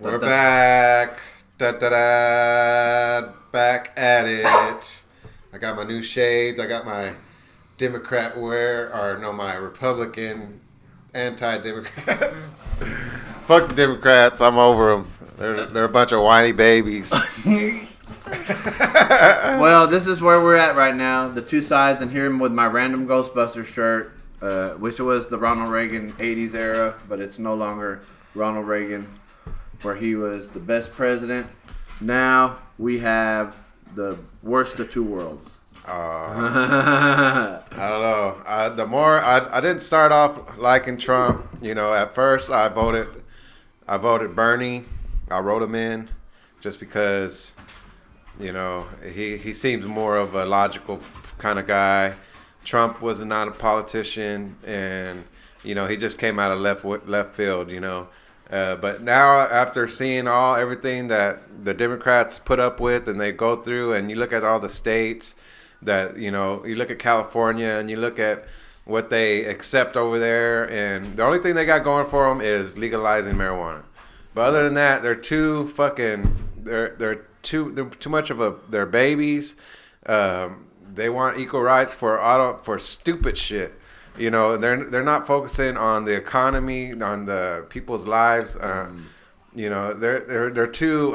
We're back. Da, da, da. Back at it. I got my new shades. I got my Democrat my Republican anti-Democrats. Fuck the Democrats. I'm over them. They're a bunch of whiny babies. Well, this is where we're at right now. The two sides, and here I'm with my random Ghostbusters shirt, which was the Ronald Reagan 80s era, but it's no longer Ronald Reagan, where he was the best president. Now we have the worst of two worlds. I don't know. I didn't start off liking Trump. You know, at first I voted Bernie. I wrote him in just because, you know, he seems more of a logical kind of guy. Trump was not a politician, and you know, he just came out of left field. You know. But now, after seeing everything that the Democrats put up with and they go through, and you look at all the states that, you know, you look at California and you look at what they accept over there, and the only thing they got going for them is legalizing marijuana. But other than that, they're too much of they're babies. They want equal rights for stupid shit. You know, they're not focusing on the economy, on the people's lives. You know, they're too.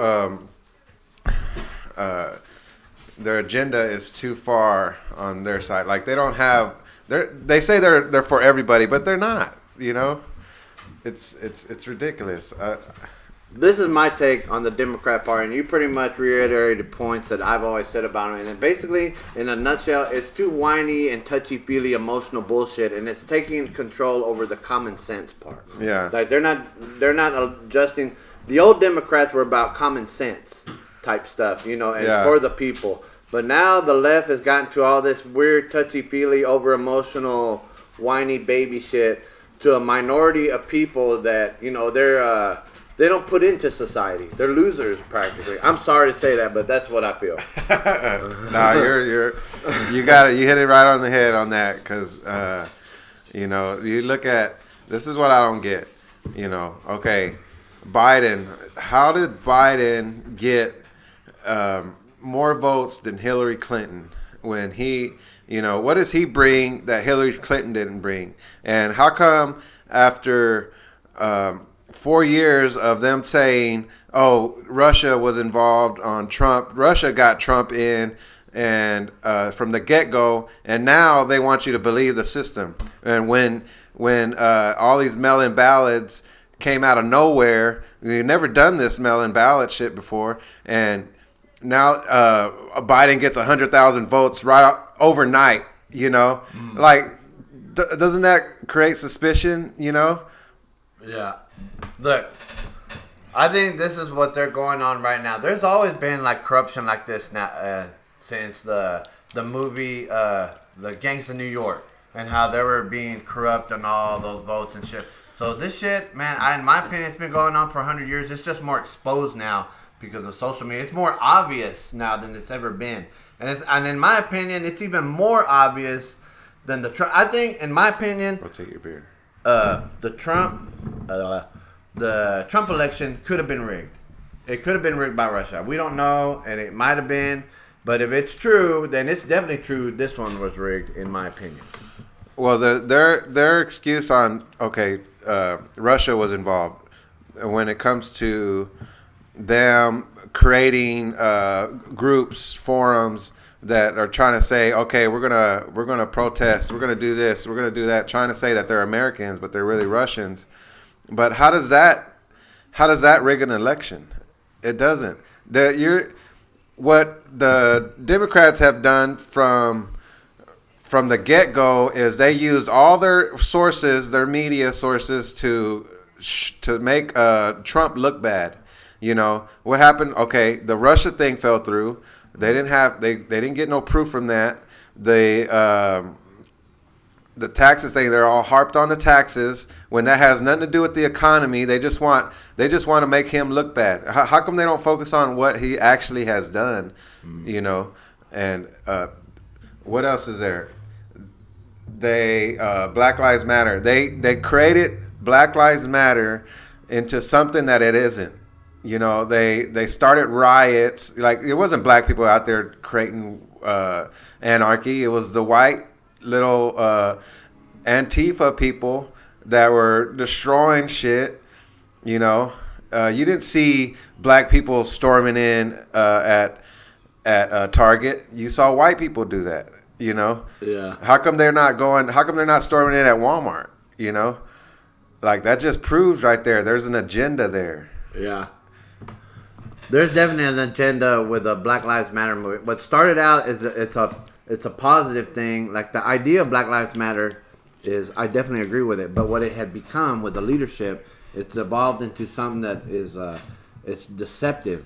Their agenda is too far on their side. Like they don't have. They say they're for everybody, but they're not. You know, it's ridiculous. This is my take on the Democrat Party, and you pretty much reiterated points that I've always said about them. And basically, in a nutshell, it's too whiny and touchy-feely emotional bullshit, and it's taking control over the common sense part. Yeah. Like they're not adjusting. The old Democrats were about common sense type stuff, you know, and for the people. But now the left has gotten to all this weird touchy-feely, over-emotional, whiny baby shit to a minority of people that, you know, they don't put into society. They're losers practically. I'm sorry to say that, but that's what I feel. No, you got it. You hit it right on the head on that, because you know, you look at, this is what I don't get. You know, okay, Biden. How did Biden get more votes than Hillary Clinton when he, you know, what does he bring that Hillary Clinton didn't bring? And how come after 4 years of them saying, oh, Russia was involved on Trump, Russia got Trump in, and from the get-go, and now they want you to believe the system. And when all these mail-in ballots came out of nowhere, we've never done this mail-in ballot shit before, and now Biden gets 100,000 votes right overnight, you know? Like, doesn't that create suspicion, you know? Yeah. Look, I think this is what they're going on right now. There's always been like corruption like this now since the movie The Gangs of New York, and how they were being corrupt on all those votes and shit. So this shit, man, in my opinion, it's been going on for 100 years. It's just more exposed now because of social media. It's more obvious now than it's ever been, and in my opinion, it's even more obvious than the Trump. I think, in my opinion, I'll take your beer. The Trump election could have been rigged. It could have been rigged by Russia. We don't know, and it might have been. But if it's true, then it's definitely true. This one was rigged, in my opinion. Well, their excuse on Russia was involved when it comes to them creating groups, forums that are trying to say, okay, we're gonna protest, we're gonna do this, we're gonna do that, trying to say that they're Americans, but they're really Russians. But how does that rig an election? It doesn't. What the Democrats have done from the get-go is they used all their sources, their media sources, to make Trump look bad. You know what happened? Okay, the Russia thing fell through. They didn't get no proof from that. The taxes thing, they're all harped on the taxes when that has nothing to do with the economy. They just want to make him look bad. How come they don't focus on what he actually has done? You know, and what else is there? Black Lives Matter. They created Black Lives Matter into something that it isn't. You know, they started riots. Like, it wasn't black people out there creating anarchy. It was the white little Antifa people that were destroying shit. You know, you didn't see black people storming in at Target. You saw white people do that. You know, Yeah. How come they're not going? How come they're not storming in at Walmart? You know, like, that just proves right there. There's an agenda there. Yeah. There's definitely an agenda with the Black Lives Matter movement. What started out is it's a positive thing. Like, the idea of Black Lives Matter is, I definitely agree with it. But what it had become with the leadership, it's evolved into something that is it's deceptive.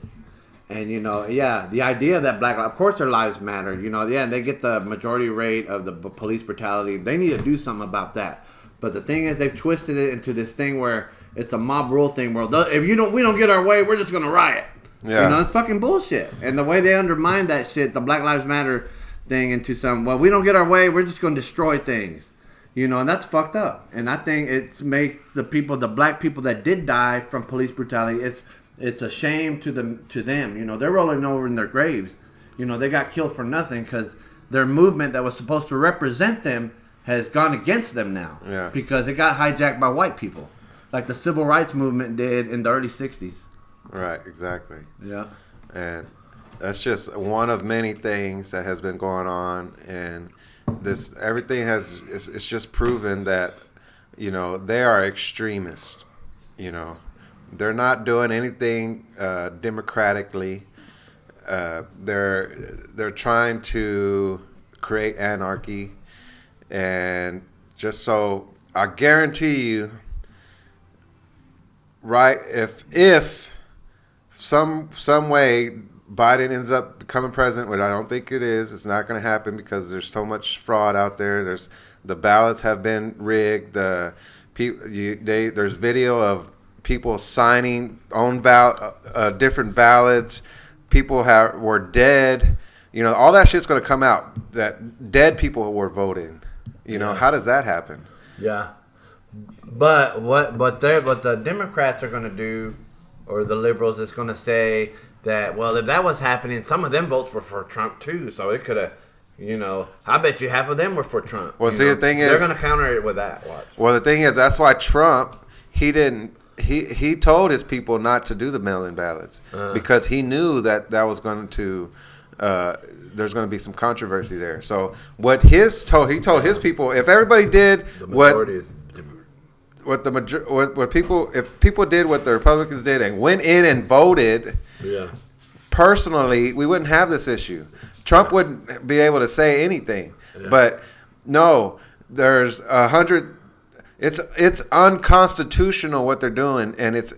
And, you know, yeah, the idea that of course their lives matter. You know, yeah, and they get the majority rate of the police brutality. They need to do something about that. But the thing is, they've twisted it into this thing where it's a mob rule thing where if we don't get our way, we're just gonna riot. Yeah. You know, it's fucking bullshit. And the way they undermine that shit, the Black Lives Matter thing, into some, well, we don't get our way, we're just gonna destroy things. You know, and that's fucked up. And I think it's made the black people that did die from police brutality, it's a shame to them. You know, they're rolling over in their graves. You know, they got killed for nothing because their movement that was supposed to represent them has gone against them now. Yeah. Because it got hijacked by white people, like the civil rights movement did in the early 60s. Right, exactly. Yeah. And that's just one of many things that has been going on, and everything it's just proven that, you know, they are extremists. You know, they're not doing anything democratically. They're trying to create anarchy, and just so I guarantee you, right, if some way Biden ends up becoming president, which I don't think it is. It's not going to happen because there's so much fraud out there. The ballots have been rigged. There's video of people signing on different ballots. People were dead. You know, all that shit's going to come out. That dead people were voting. You know, how does that happen? Yeah. But what the Democrats are going to do, or the liberals, is going to say that, well, if that was happening, some of them votes were for Trump too, so it could have, you know, I bet you half of them were for Trump. Well, see, the thing is, they're going to counter it with that. Watch. Well, the thing is, that's why Trump, he told his people not to do the mail-in ballots because he knew that was going to there's going to be some controversy there. So he told his people, if everybody did if people did what the Republicans did and went in and voted, personally, we wouldn't have this issue. Trump wouldn't be able to say anything. But no, there's 100. It's unconstitutional what they're doing, and it's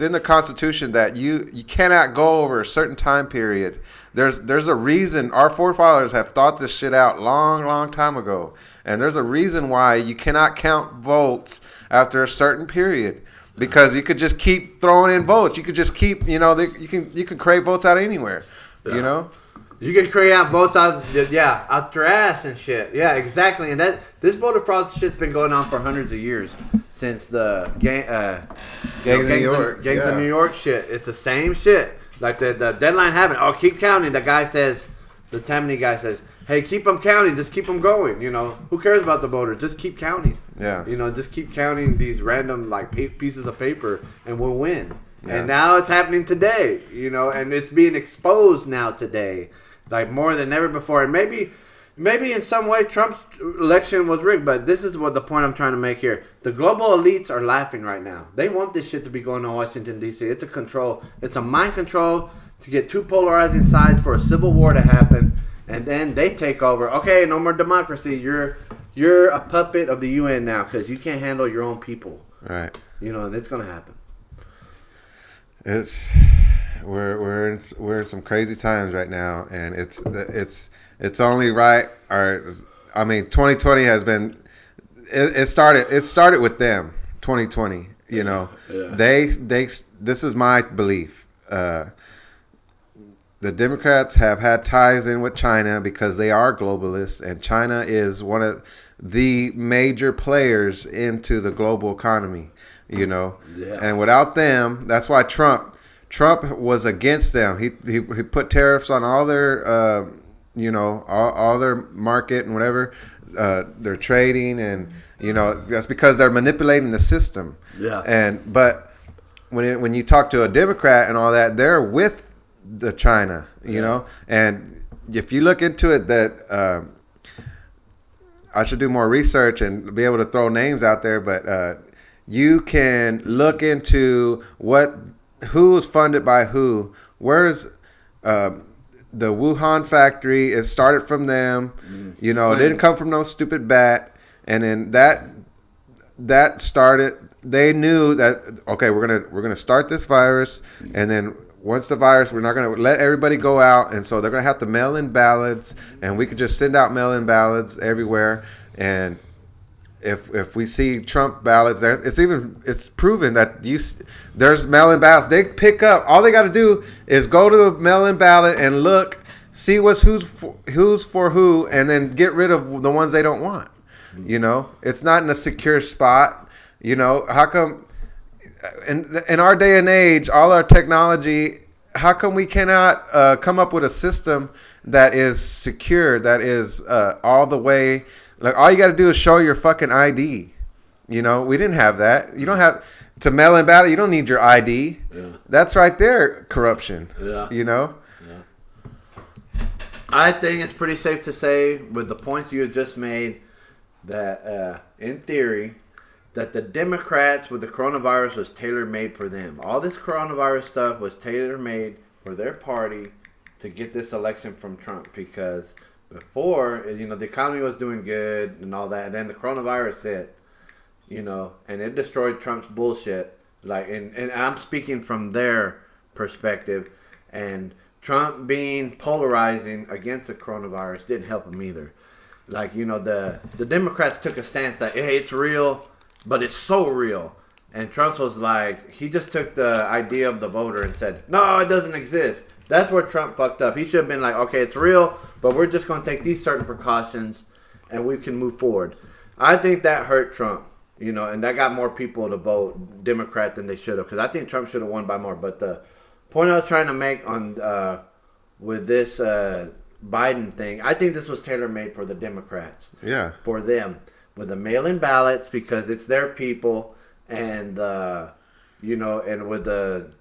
in the Constitution that you cannot go over a certain time period. There's a reason. Our forefathers have thought this shit out long time ago, and there's a reason why you cannot count votes after a certain period, because you could just keep throwing in votes. You could just keep, you know, you can create votes out of anywhere, you know. You can create out votes out your ass and shit. Yeah, exactly. And this voter fraud shit's been going on for hundreds of years, since the gangs of New York shit. It's the same shit. Like the deadline happened. Oh, keep counting. The Tammany guy says, hey, keep them counting. Just keep them going. You know, who cares about the voters? Just keep counting. Yeah. You know, just keep counting these random like pieces of paper, and we'll win. Yeah. And now it's happening today. You know, and it's being exposed now today. Like more than ever before. And maybe in some way Trump's election was rigged, but this is what the point I'm trying to make here. The global elites are laughing right now. They want this shit to be going on in Washington, D.C. It's a control. It's a mind control to get two polarizing sides for a civil war to happen, and then they take over. Okay, no more democracy. You're a puppet of the UN now because you can't handle your own people. Right. You know, and it's going to happen. We're in some crazy times right now, and it's only right. Or I mean, 2020 has been. It started with them. 2020, you know, they. This is my belief. The Democrats have had ties in with China because they are globalists, and China is one of the major players into the global economy. You know, and without them, that's why Trump. Trump was against them. He put tariffs on all their all their market and whatever they're trading, and that's because they're manipulating the system. Yeah. But when you talk to a Democrat and all that, they're with the China, and if you look into it, that I should do more research and be able to throw names out there, but you can look into who's funded by who. Where's the Wuhan factory? It started from them. It didn't come from no stupid bat. And then that started. They knew that we're gonna start this virus, and then once the virus, we're not gonna let everybody go out, and so they're gonna have to mail in ballots, and we could just send out mail in ballots everywhere. And if we see Trump ballots there, it's proven that there's mail in ballots. They pick up. All they got to do is go to the mail in ballot and look, see who's for who, and then get rid of the ones they don't want. It's not in a secure spot. How come in our day and age, all our technology, how come we cannot come up with a system that is secure, that is all the way, like all you got to do is show your fucking ID. We didn't have that. You don't have to mail in ballot. You don't need your ID. Yeah. That's right there, corruption. Yeah. Yeah. I think it's pretty safe to say, with the points you had just made, that in theory, that the Democrats with the coronavirus was tailor-made for them. All this coronavirus stuff was tailor-made for their party to get this election from Trump, because before, the economy was doing good and all that, and then the coronavirus hit, and it destroyed Trump's bullshit. And I'm speaking from their perspective, and Trump being polarizing against the coronavirus didn't help him either. The Democrats took a stance that, hey, it's real, but it's so real. And Trump was like, he just took the idea of the voter and said, no, it doesn't exist. That's where Trump fucked up. He should have been like, okay, it's real, but we're just going to take these certain precautions and we can move forward. I think that hurt Trump, and that got more people to vote Democrat than they should have, because I think Trump should have won by more. But the point I was trying to make on with this Biden thing, I think this was tailor-made for the Democrats. Yeah. For them. With the mail-in ballots, because it's their people, and, and with the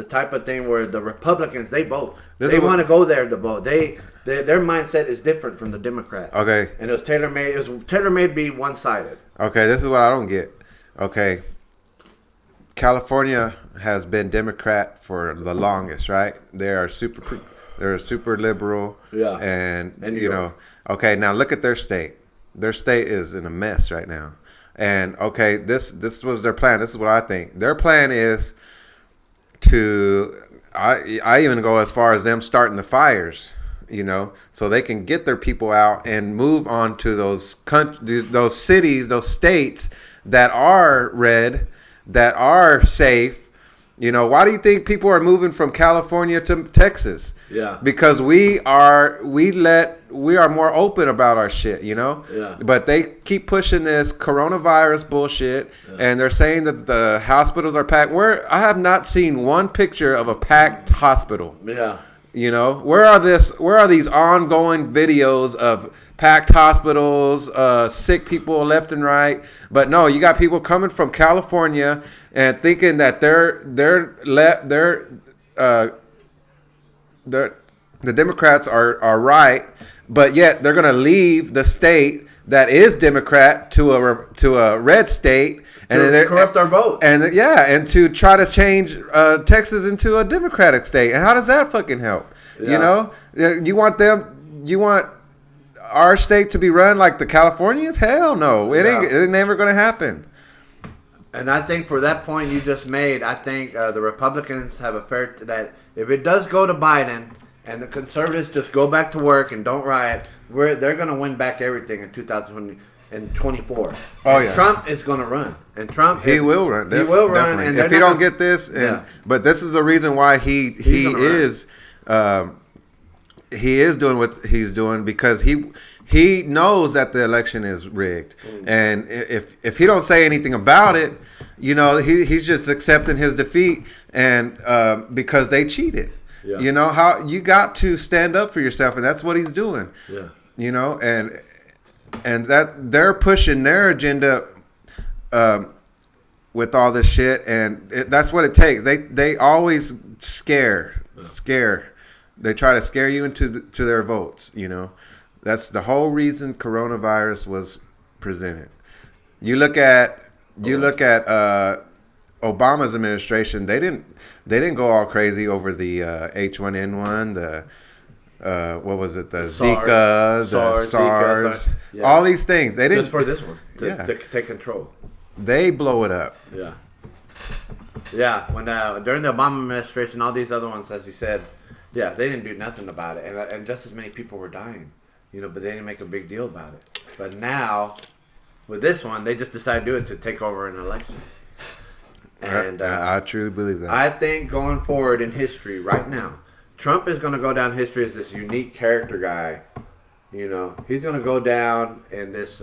type of thing where the Republicans, they vote. They want to go there to vote. Their mindset is different from the Democrats. Okay. And it was tailor-made. It was tailor-made to be one-sided. Okay, this is what I don't get. Okay. California has been Democrat for the longest, right? They're super liberal. Yeah. And okay, now look at their state. Their state is in a mess right now. And okay, this was their plan. This is what I think. Their plan is I even go as far as them starting the fires, so they can get their people out and move on to those cities, those states that are red, that are safe. Why do you think people are moving from California to Texas? Yeah. Because we are more open about our shit, Yeah. But they keep pushing this coronavirus bullshit, and they're saying that the hospitals are packed. I have not seen one picture of a packed hospital. Yeah. Where are these ongoing videos of packed hospitals, sick people left and right? But no, you got people coming from California and thinking that the Democrats are right, but yet they're going to leave the state that is Democrat to a red state, and to corrupt our vote, and to try to change Texas into a Democratic state. And how does that fucking help? Yeah. You want our state to be run like the Californians? Hell no, it ain't never going to happen. And I think for that point you just made, I think the Republicans have a fair that if it does go to Biden and the conservatives just go back to work and don't riot, they're going to win back everything in 2024. Oh yeah, Trump is going to run, and Trump will run. He will run, definitely. and if he don't get this, but this is the reason why he is doing what he's doing, because he knows that the election is rigged, and if he don't say anything about it, You know, he's just accepting his defeat, and because they cheated. Yeah. You know how you got to stand up for yourself, and that's what he's doing. Yeah. You know, and that they're pushing their agenda with all this shit, and that's what it takes. They always scare. They try to scare you into to their votes. You know, that's the whole reason coronavirus was presented. You look at Obama's administration. They didn't go all crazy over the H1N1, the what was it, the Zika, the SARS, yeah. all these things. They didn't just for this one yeah. to take control. They blow it up. Yeah. Yeah, when during the Obama administration, all these other ones, as you said, yeah, they didn't do nothing about it, and just as many people were dying, you know, but they didn't make a big deal about it. But now, with this one, they just decided to do it to take over an election. And I truly believe that. I think going forward in history, right now, Trump is going to go down history as this unique character guy. You know, he's going to go down in this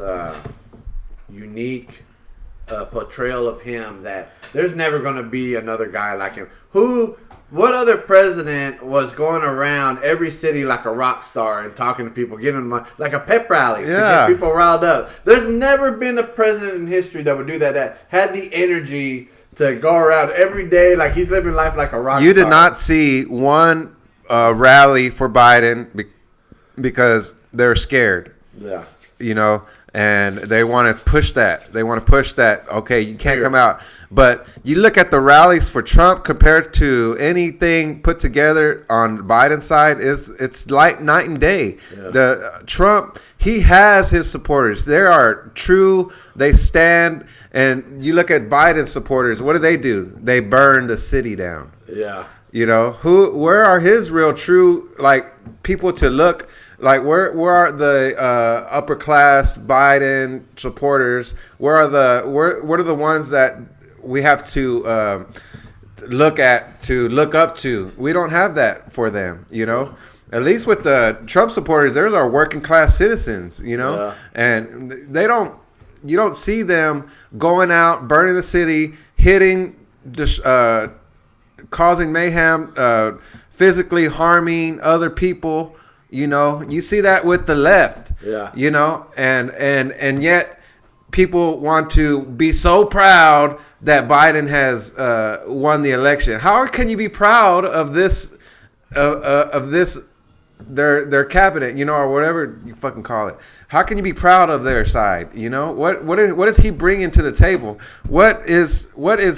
unique portrayal of him that there's never going to be another guy like him. What other president was going around every city like a rock star and talking to people, giving them like a pep rally to get people riled up? There's never been a president in history that would do that had the energy to go around every day like he's living life like a rock star. You did not see one rally for Biden because they're scared. Yeah. You know, and they want to push that. Okay, you can't come out. But you look at the rallies for Trump compared to anything put together on Biden's side, it's like night and day. Yeah. The Trump, he has his supporters. They are true. They stand. And you look at Biden's supporters. What do? They burn the city down. Yeah. You know, where are his real true like people to look? Like where are the upper class Biden supporters? What are the ones that we have to look up to? We don't have that for them, you know. At least with the Trump supporters, there's our working class citizens, you know, and you don't see them going out, burning the city, hitting, just causing mayhem, physically harming other people. You know, you see that with the left. Yeah. You know, and yet people want to be so proud that Biden has won the election. How can you be proud of this their cabinet, you know, or whatever you fucking call it? How can you be proud of their side? You know, what is he bringing to the table? What is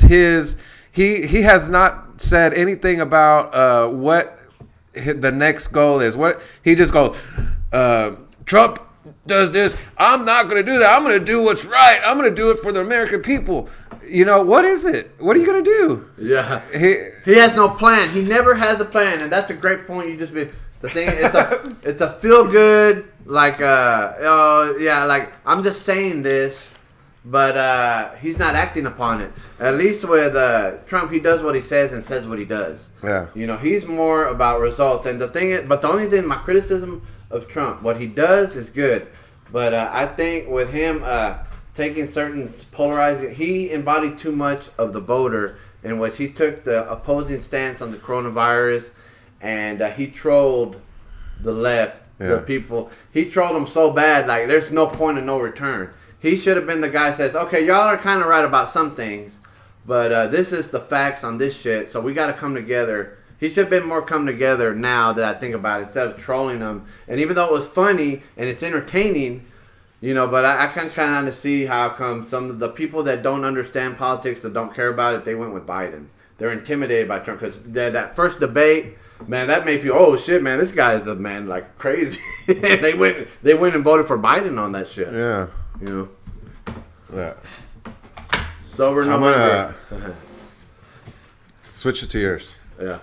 his? He has not said anything about what the next goal is. What he just goes, Trump does this, I'm not going to do that. I'm going to do what's right. I'm going to do it for the American people. You know, what is it? What are you going to do? Yeah. He has no plan. He never has a plan, and that's a great point. You just made. The thing, it's a feel good, like, like, I'm just saying this, but he's not acting upon it. At least with Trump, he does what he says and says what he does. Yeah. You know, he's more about results. And the only thing, my criticism of Trump, what he does is good. But I think with him taking certain polarizing, he embodied too much of the voter in which he took the opposing stance on the coronavirus. And he trolled the left, the people. He trolled them so bad, like, there's no point of no return. He should have been the guy that says, okay, y'all are kind of right about some things, but this is the facts on this shit, so we got to come together. He should have been more come together now that I think about it, instead of trolling them. And even though it was funny and it's entertaining, you know, but I can kind of see how come some of the people that don't understand politics, that don't care about it, they went with Biden. They're intimidated by Trump because that first debate, man, that made people, oh shit, man, this guy is a man like crazy. And they went and voted for Biden on that shit. Yeah. You know. Yeah. Sober November. I'm gonna switch it to yours. Yeah.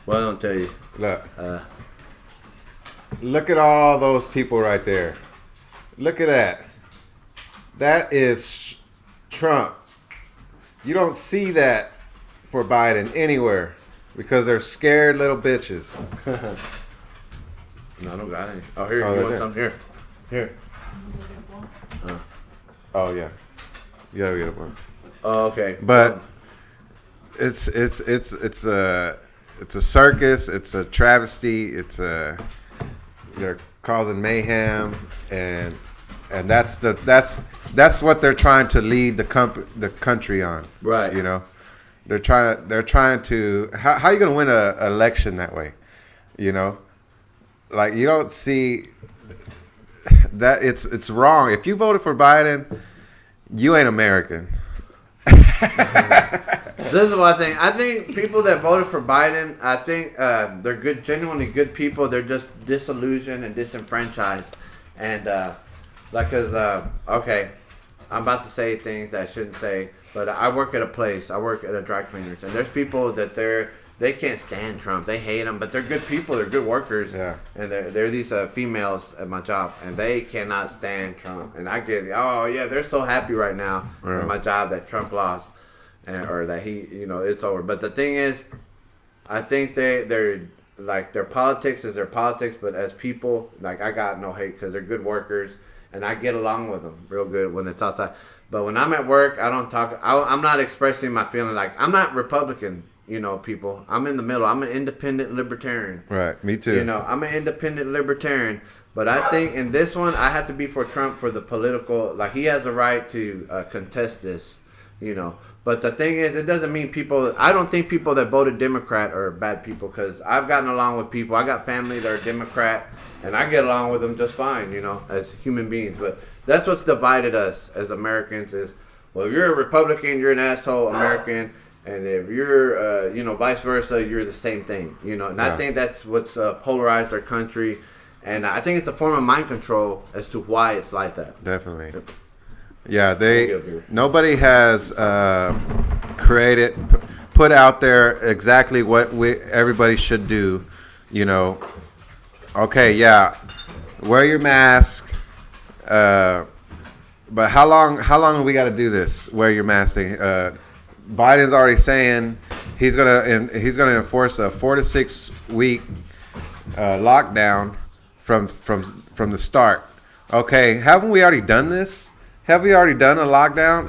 Well, I'll tell you. Look at all those people right there. Look at that. That is Trump. You don't see that for Biden anywhere. Because they're scared little bitches. No, I don't got any. Oh, here. You want some? Here. Oh, yeah. You gotta get one. Oh, okay. But it's a circus. It's a travesty. They're causing mayhem, and that's what they're trying to lead the country on. Right. You know, they're trying to. How are you going to win an election that way? You know, like you don't see that it's wrong. If you voted for Biden, you ain't American. This is what I think. I think people that voted for Biden, I think they're good, genuinely good people. They're just disillusioned and disenfranchised. And okay, I'm about to say things that I shouldn't say, but I work at a place. I work at a dry cleaners, and there's people that they can't stand Trump. They hate him, but they're good people. They're good workers. Yeah. And they're these females at my job, and they cannot stand Trump. And I get, oh yeah, they're so happy right now at my job that Trump lost, or that he, it's over. But the thing is, I think they're like their politics is their politics, but as people, like I got no hate because they're good workers, and I get along with them real good when it's outside. But when I'm at work, I don't talk. I'm not expressing my feeling. Like I'm not Republican. People. I'm in the middle. I'm an independent libertarian. Right. Me too. I'm an independent libertarian. But I think in this one, I have to be for Trump for the political. Like, he has a right to contest this, But the thing is, it doesn't mean people. I don't think people that voted Democrat are bad people, because I've gotten along with people. I got family that are Democrat, and I get along with them just fine, as human beings. But that's what's divided us as Americans is, well, if you're a Republican, you're an asshole American. And if you're, vice versa, you're the same thing, And I think that's what's polarized our country. And I think it's a form of mind control as to why it's like that. Definitely. Yeah, nobody has put out there exactly what everybody should do, Okay, yeah, wear your mask. But how long do we got to do this? Wear your mask thing. Biden's already saying he's gonna enforce a 4 to 6 week lockdown from the start. Okay, haven't we already done this? Have we already done a lockdown?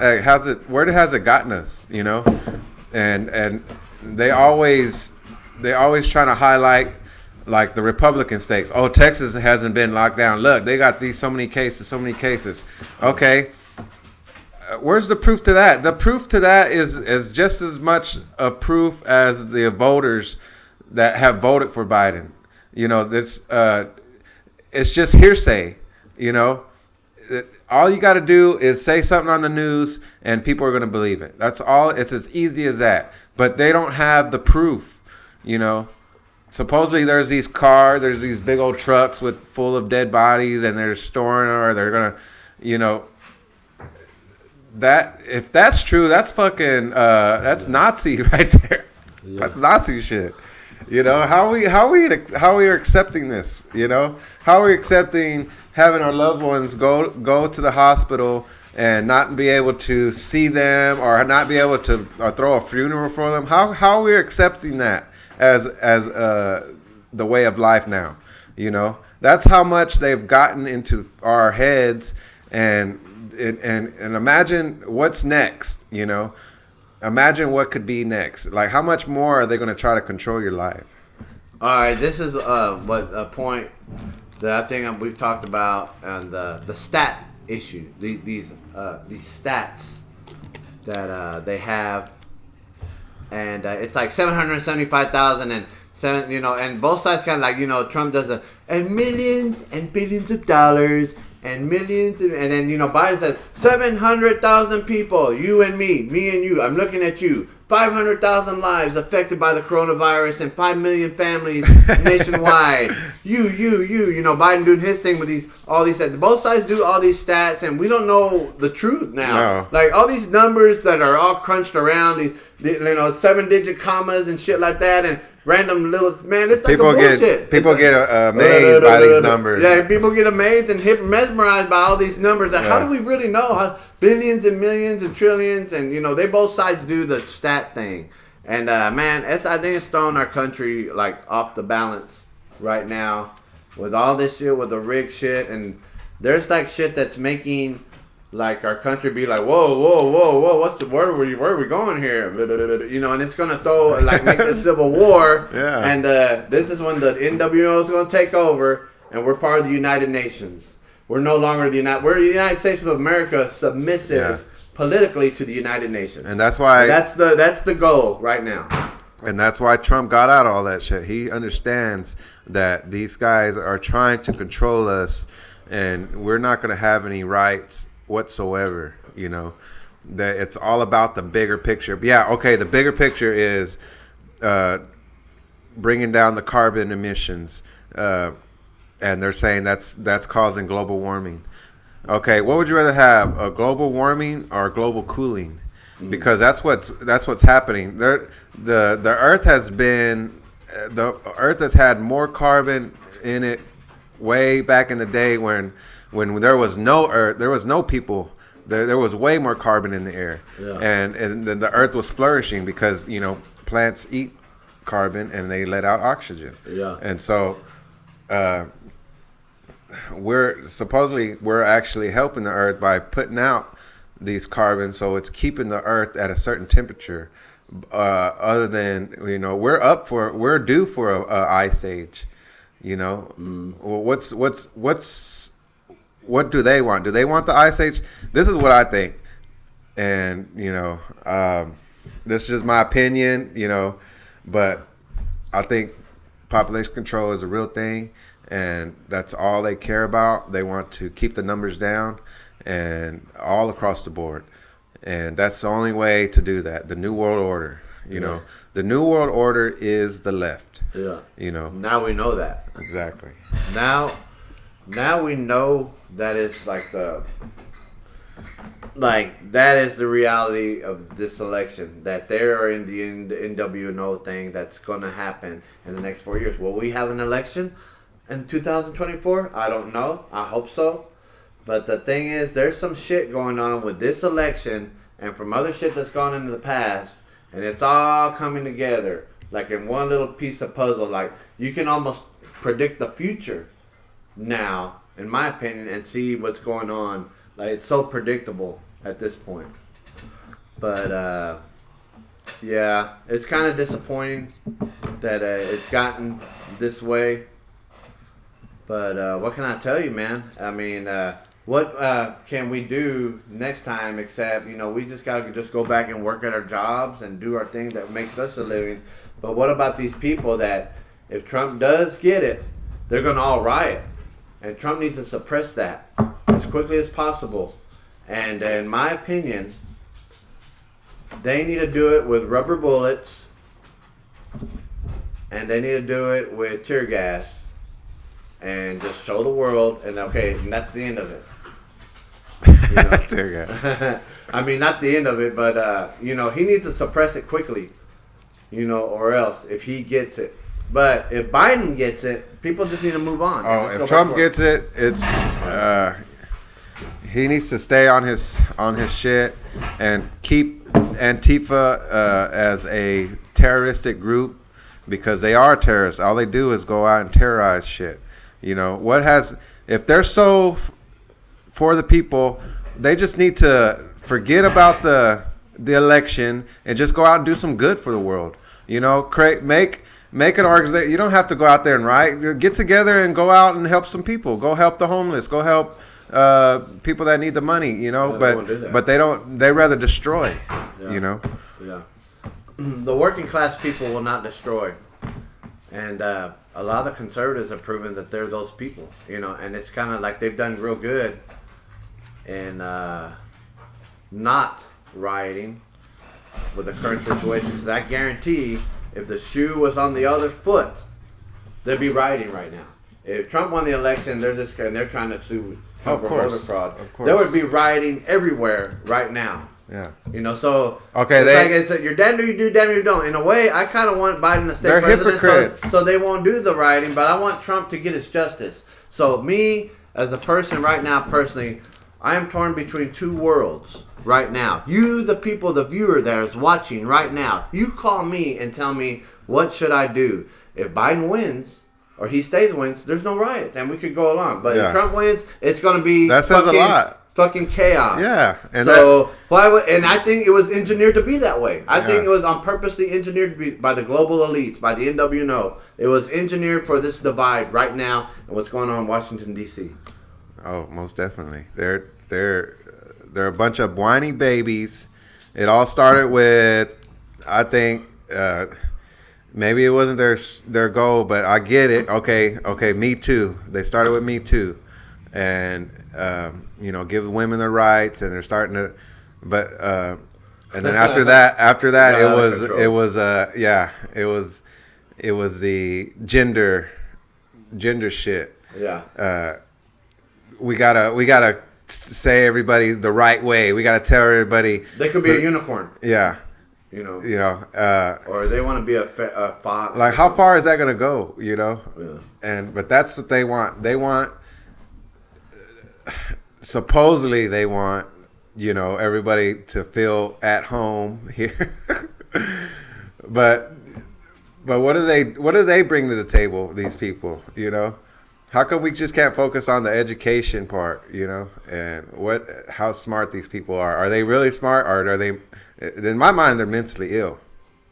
Where has it gotten us? And they always trying to highlight like the Republican states. Oh, Texas hasn't been locked down. Look, they got so many cases. Okay. Where's the proof to that? The proof to that is just as much a proof as the voters that have voted for Biden. It's just hearsay. All you got to do is say something on the news, and people are going to believe it. That's all. It's as easy as that. But they don't have the proof. Supposedly there's these big old trucks full of dead bodies, and they're storing, or they're gonna, That if that's true, that's fucking that's Nazi right there. Yeah. That's Nazi shit. How we are accepting this? How are we accepting having our loved ones go to the hospital and not be able to see them, or not be able to throw a funeral for them? How are we accepting that as the way of life now? That's how much they've gotten into our heads. And imagine what's next, Imagine what could be next. Like, how much more are they going to try to control your life? All right, this is a point that I think we've talked about, and the stat issue. These stats that they have, and it's like 775,000 and and both sides kind of like Trump does and millions and billions of dollars. And millions, and then Biden says 700,000 people, you and me and you. I'm looking at you. 500,000 lives affected by the coronavirus, and 5 million families nationwide. You. Biden doing his thing with all these stats. Both sides do all these stats, and we don't know the truth now. No. Like all these numbers that are all crunched around, 7-digit commas and shit like that, and random little it's like bullshit. People get amazed by these numbers. Yeah, people get amazed and mesmerized by all these numbers. How do we really know how billions and millions and trillions, and they both sides do the stat thing. And man, I think it's throwing our country like off the balance right now with all this shit, with the rig shit, and there's like shit that's making like our country be like, whoa, where are we going here? You know, and it's gonna make the civil war. Yeah. And this is when the NWO is gonna take over, and we're part of the United Nations. We're no longer we're the United States of America, submissive politically to the United Nations. And that's why that's the goal right now. And that's why Trump got out all that shit. He understands that these guys are trying to control us, and we're not going to have any rights whatsoever. You know, that it's all about the bigger picture. But yeah, okay. The bigger picture is bringing down the carbon emissions, and they're saying that's causing global warming. Okay, what would you rather have, a global warming or global cooling? Because that's what's happening. The Earth has had more carbon in it way back in the day when there was no Earth, there was no people. There was way more carbon in the air, and then the Earth was flourishing because plants eat carbon and they let out oxygen. Yeah, and so we're actually helping the Earth by putting out these carbon, so it's keeping the Earth at a certain temperature. Other than we're due for a ice age. Well, what do they want? Do they want the ice age? This is what I think, and this is just my opinion. But I think population control is a real thing, and that's all they care about. They want to keep the numbers down, and all across the board. And that's the only way to do that. The New World Order, the New World Order is the left. Yeah. Now we know that. Exactly. Now we know that it's that is the reality of this election. That they are in the NWO thing that's going to happen in the next 4 years. Will we have an election in 2024? I don't know. I hope so. But the thing is, there's some shit going on with this election and from other shit that's gone into the past, and it's all coming together like in one little piece of puzzle. Like, you can almost predict the future now, in my opinion, and see what's going on. Like, it's so predictable at this point. But yeah, it's kind of disappointing that it's gotten this way. But what can I tell you, man? I mean, what can we do next time except, we just got to just go back and work at our jobs and do our thing that makes us a living. But what about these people that if Trump does get it, they're going to all riot. And Trump needs to suppress that as quickly as possible. And in my opinion, they need to do it with rubber bullets, and they need to do it with tear gas, and just show the world, and that's the end of it. Tear gas. I mean, not the end of it, but he needs to suppress it quickly, or else if he gets it. But if Biden gets it, people just need to move on. Oh, if Trump gets it, it's he needs to stay on his shit and keep Antifa as a terroristic group, because they are terrorists. All they do is go out and terrorize shit. If they're so for the people, they just need to forget about the election and just go out and do some good for the world. Make an organization. You don't have to go out there and riot. Get together and go out and help some people. Go help the homeless. Go help people that need the money. But they don't. They rather destroy. Yeah. Yeah. The working class people will not destroy, and a lot of the conservatives have proven that they're those people. And it's kind of like they've done real good in not rioting with the current situation. Because I guarantee, if the shoe was on the other foot, they'd be rioting right now. If Trump won the election, they're trying to sue Trump for voter fraud. Of course. There would be rioting everywhere right now. Yeah. So okay, it's like you're damned or you do, damned or you don't. In a way, I kind of want Biden to stay president, hypocrites. so they won't do the rioting. But I want Trump to get his justice. So me, as a person right now, personally, I am torn between two worlds right now. You, the people, the viewer that is watching right now, you call me and tell me, what should I do? If Biden wins, or he wins, there's no riots, and we could go along. But if Trump wins, it's going to be... That says a lot. fucking chaos. Yeah, and so why would? And I think it was engineered to be that way. I think it was on purposely engineered to be by the global elites, by the NWO. It was engineered for this divide right now and what's going on in Washington D.C. Oh, most definitely. They're a bunch of whiny babies. It all started with, I think, maybe it wasn't their goal, but I get it. Okay, Me Too. They started with Me Too, and give women their rights, and they're starting to, but and then after that, it was the gender shit. Yeah. We gotta say everybody the right way. We gotta tell everybody they could be a unicorn. Yeah. Or they want to be a fox. Like, how far is that gonna go? Yeah. But that's what they want. They want. Supposedly, they want everybody to feel at home here. but what do they bring to the table? These people, How come we just can't focus on the education part, and how smart these people are? Are they really smart, or are they? In my mind, they're mentally ill.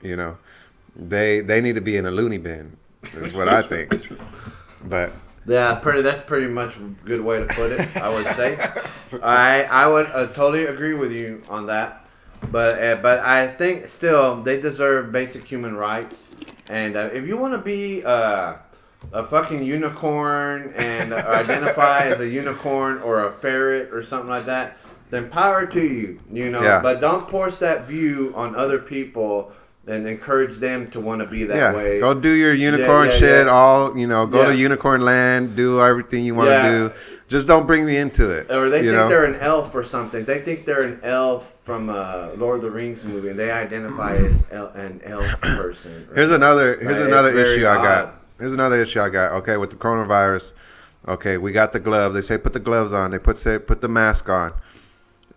They need to be in a loony bin. Is what I think. But yeah, that's pretty much a good way to put it. I would say. I would totally agree with you on that. But I think still they deserve basic human rights. And if you want to be a fucking unicorn and identify as a unicorn or a ferret or something like that, then power to you, Yeah. But don't force that view on other people and encourage them to want to be that way. Go do your unicorn shit. Yeah. Go to unicorn land, do everything you want to do. Just don't bring me into it. Or they think they're an elf or something. They think they're an elf from a Lord of the Rings movie, and they identify as an elf person. Right? Here's another issue I got. Here's another issue I got. Okay, with the coronavirus. Okay, we got the gloves. They say put the gloves on. They put the mask on,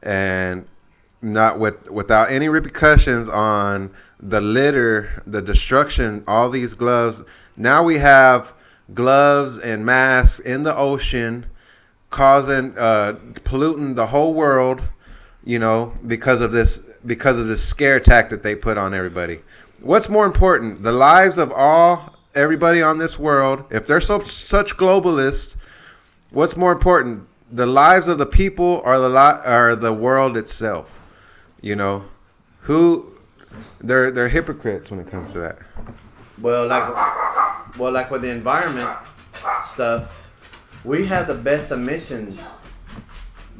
and not without any repercussions on the litter, the destruction. All these gloves. Now we have gloves and masks in the ocean, causing polluting the whole world. Because of this scare tactic they put on everybody. What's more important, the lives of everybody on this world? If they're such globalists, what's more important, the lives of the people or the world itself? They're hypocrites when it comes to that. Well, like with the environment stuff, we have the best emissions.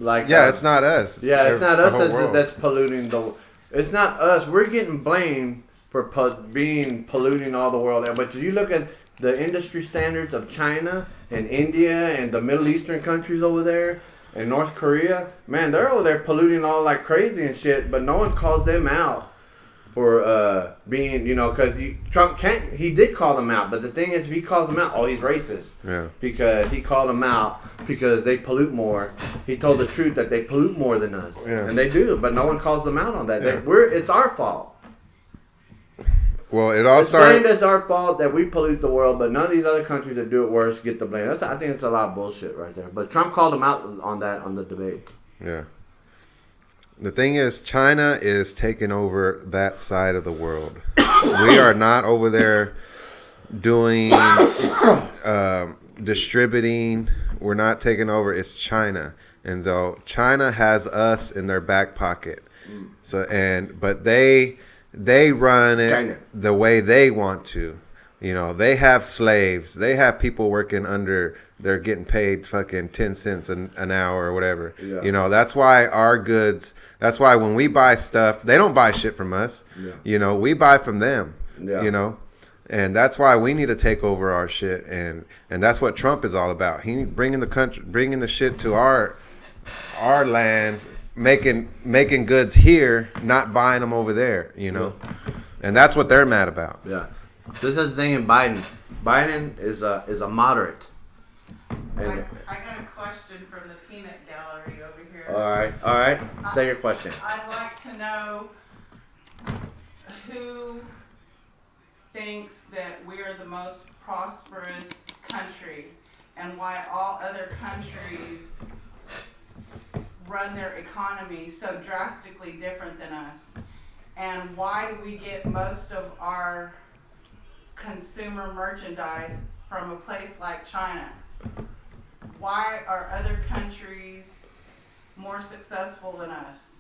It's not us. It's not us that's polluting it's not us. We're getting blamed for polluting all the world. But you look at the industry standards of China and India and the Middle Eastern countries over there and North Korea, man, they're over there polluting all like crazy and shit, but no one calls them out for being, because Trump he did call them out, but the thing is, if he calls them out, he's racist. Yeah. Because he called them out because they pollute more. He told the truth that they pollute more than us. Yeah. And they do, but no one calls them out on that. Yeah. It's our fault. Well, it all started. It's blamed as our fault that we pollute the world, but none of these other countries that do it worse get the blame. I think it's a lot of bullshit right there. But Trump called them out on that on the debate. Yeah. The thing is, China is taking over that side of the world. We are not over there doing, distributing. We're not taking over. It's China. And so China has us in their back pocket. But they run it China. The way they want to. They have slaves. They have people working under. They're getting paid fucking 10 cents an hour or whatever. Yeah. That's why our goods. That's why when we buy stuff, they don't buy shit from us. Yeah. We buy from them. Yeah. And that's why we need to take over our shit. And that's what Trump is all about. He bringing the shit to our land, making goods here, not buying them over there. Yeah. And that's what they're mad about. Yeah. This is the thing in Biden. Biden is a moderate. And I got a question from the peanut gallery over here. All right. Say your question. I'd like to know who thinks that we're the most prosperous country and why all other countries run their economy so drastically different than us? And why do we get most of our consumer merchandise from a place like China? Why are other countries more successful than us?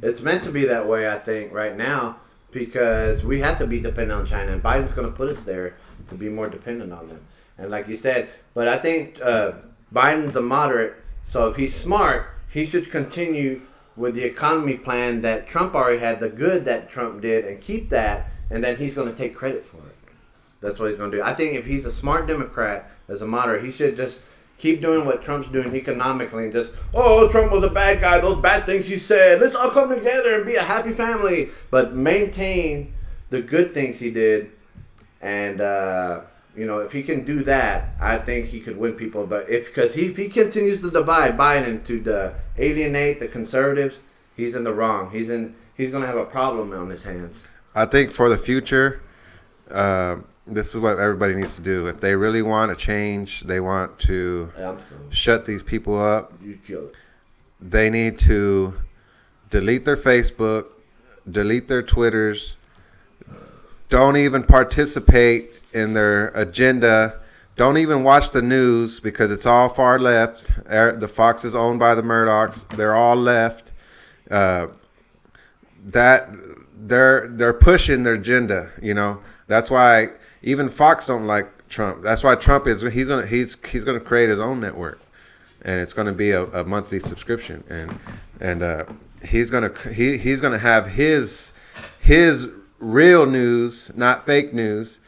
It's meant to be that way, I think, right now, because we have to be dependent on China, and Biden's going to put us there to be more dependent on them. And like you said, but I think Biden's a moderate, so if he's smart, he should continue with the economy plan that Trump already had, the good that Trump did, and keep that, and then he's going to take credit for it. That's what he's going to do. I think if he's a smart Democrat, as a moderate, he should just keep doing what Trump's doing economically and just, oh, Trump was a bad guy, those bad things he said, let's all come together and be a happy family. But maintain the good things he did. And, if he can do that, I think he could win people. But if he continues to divide Biden to alienate the conservatives, he's in the wrong. He's going to have a problem on his hands. I think for the future, this is what everybody needs to do. If they really want a change, they want to shut these people up. You kill it. They need to delete their Facebook, delete their Twitters. Don't even participate in their agenda. Don't even watch the news because it's all far left. The Fox is owned by the Murdochs. They're all left. That they're pushing their agenda. That's why even Fox don't like Trump. That's why Trump he's gonna create his own network, and it's gonna be a monthly subscription, and he's gonna have his real news, not fake news,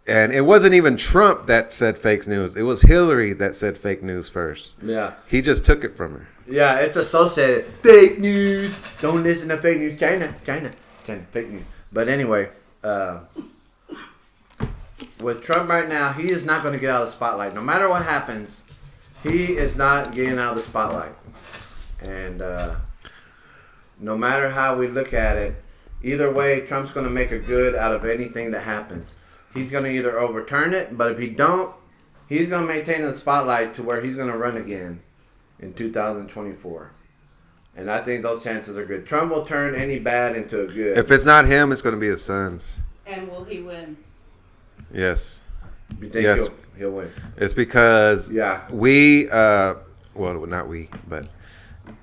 And it wasn't even Trump that said fake news. It was Hillary that said fake news first. Yeah. He just took it from her. Yeah, it's associated. Fake news. Don't listen to fake news. China. Fake news. But anyway, with Trump right now, he is not going to get out of the spotlight. No matter what happens, he is not getting out of the spotlight. And no matter how we look at it, either way, Trump's going to make a good out of anything that happens. He's going to either overturn it, but if he don't, he's going to maintain the spotlight to where he's going to run again in 2024. And I think those chances are good. Trump will turn any bad into a good. If it's not him, it's going to be his sons. And will he win? Yes. You think he'll win? It's because we, well, not we, but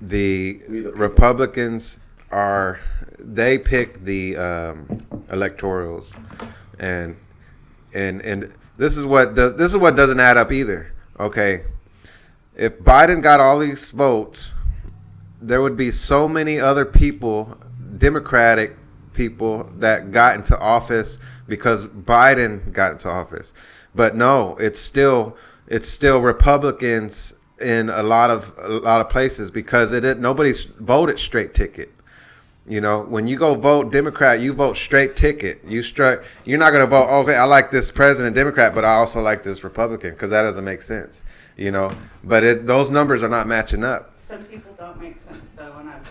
the Republicans they pick the electorals, and this is what doesn't add up either. Okay, if Biden got all these votes, there would be so many other people, Democratic people, that got into office because Biden got into office. But no, it's still Republicans in a lot of places because nobody's voted straight ticket. When you go vote Democrat, you vote straight ticket. You're not going to vote, okay, I like this president Democrat, but I also like this Republican, because that doesn't make sense. But those numbers are not matching up. Some people don't make sense, though, and I'm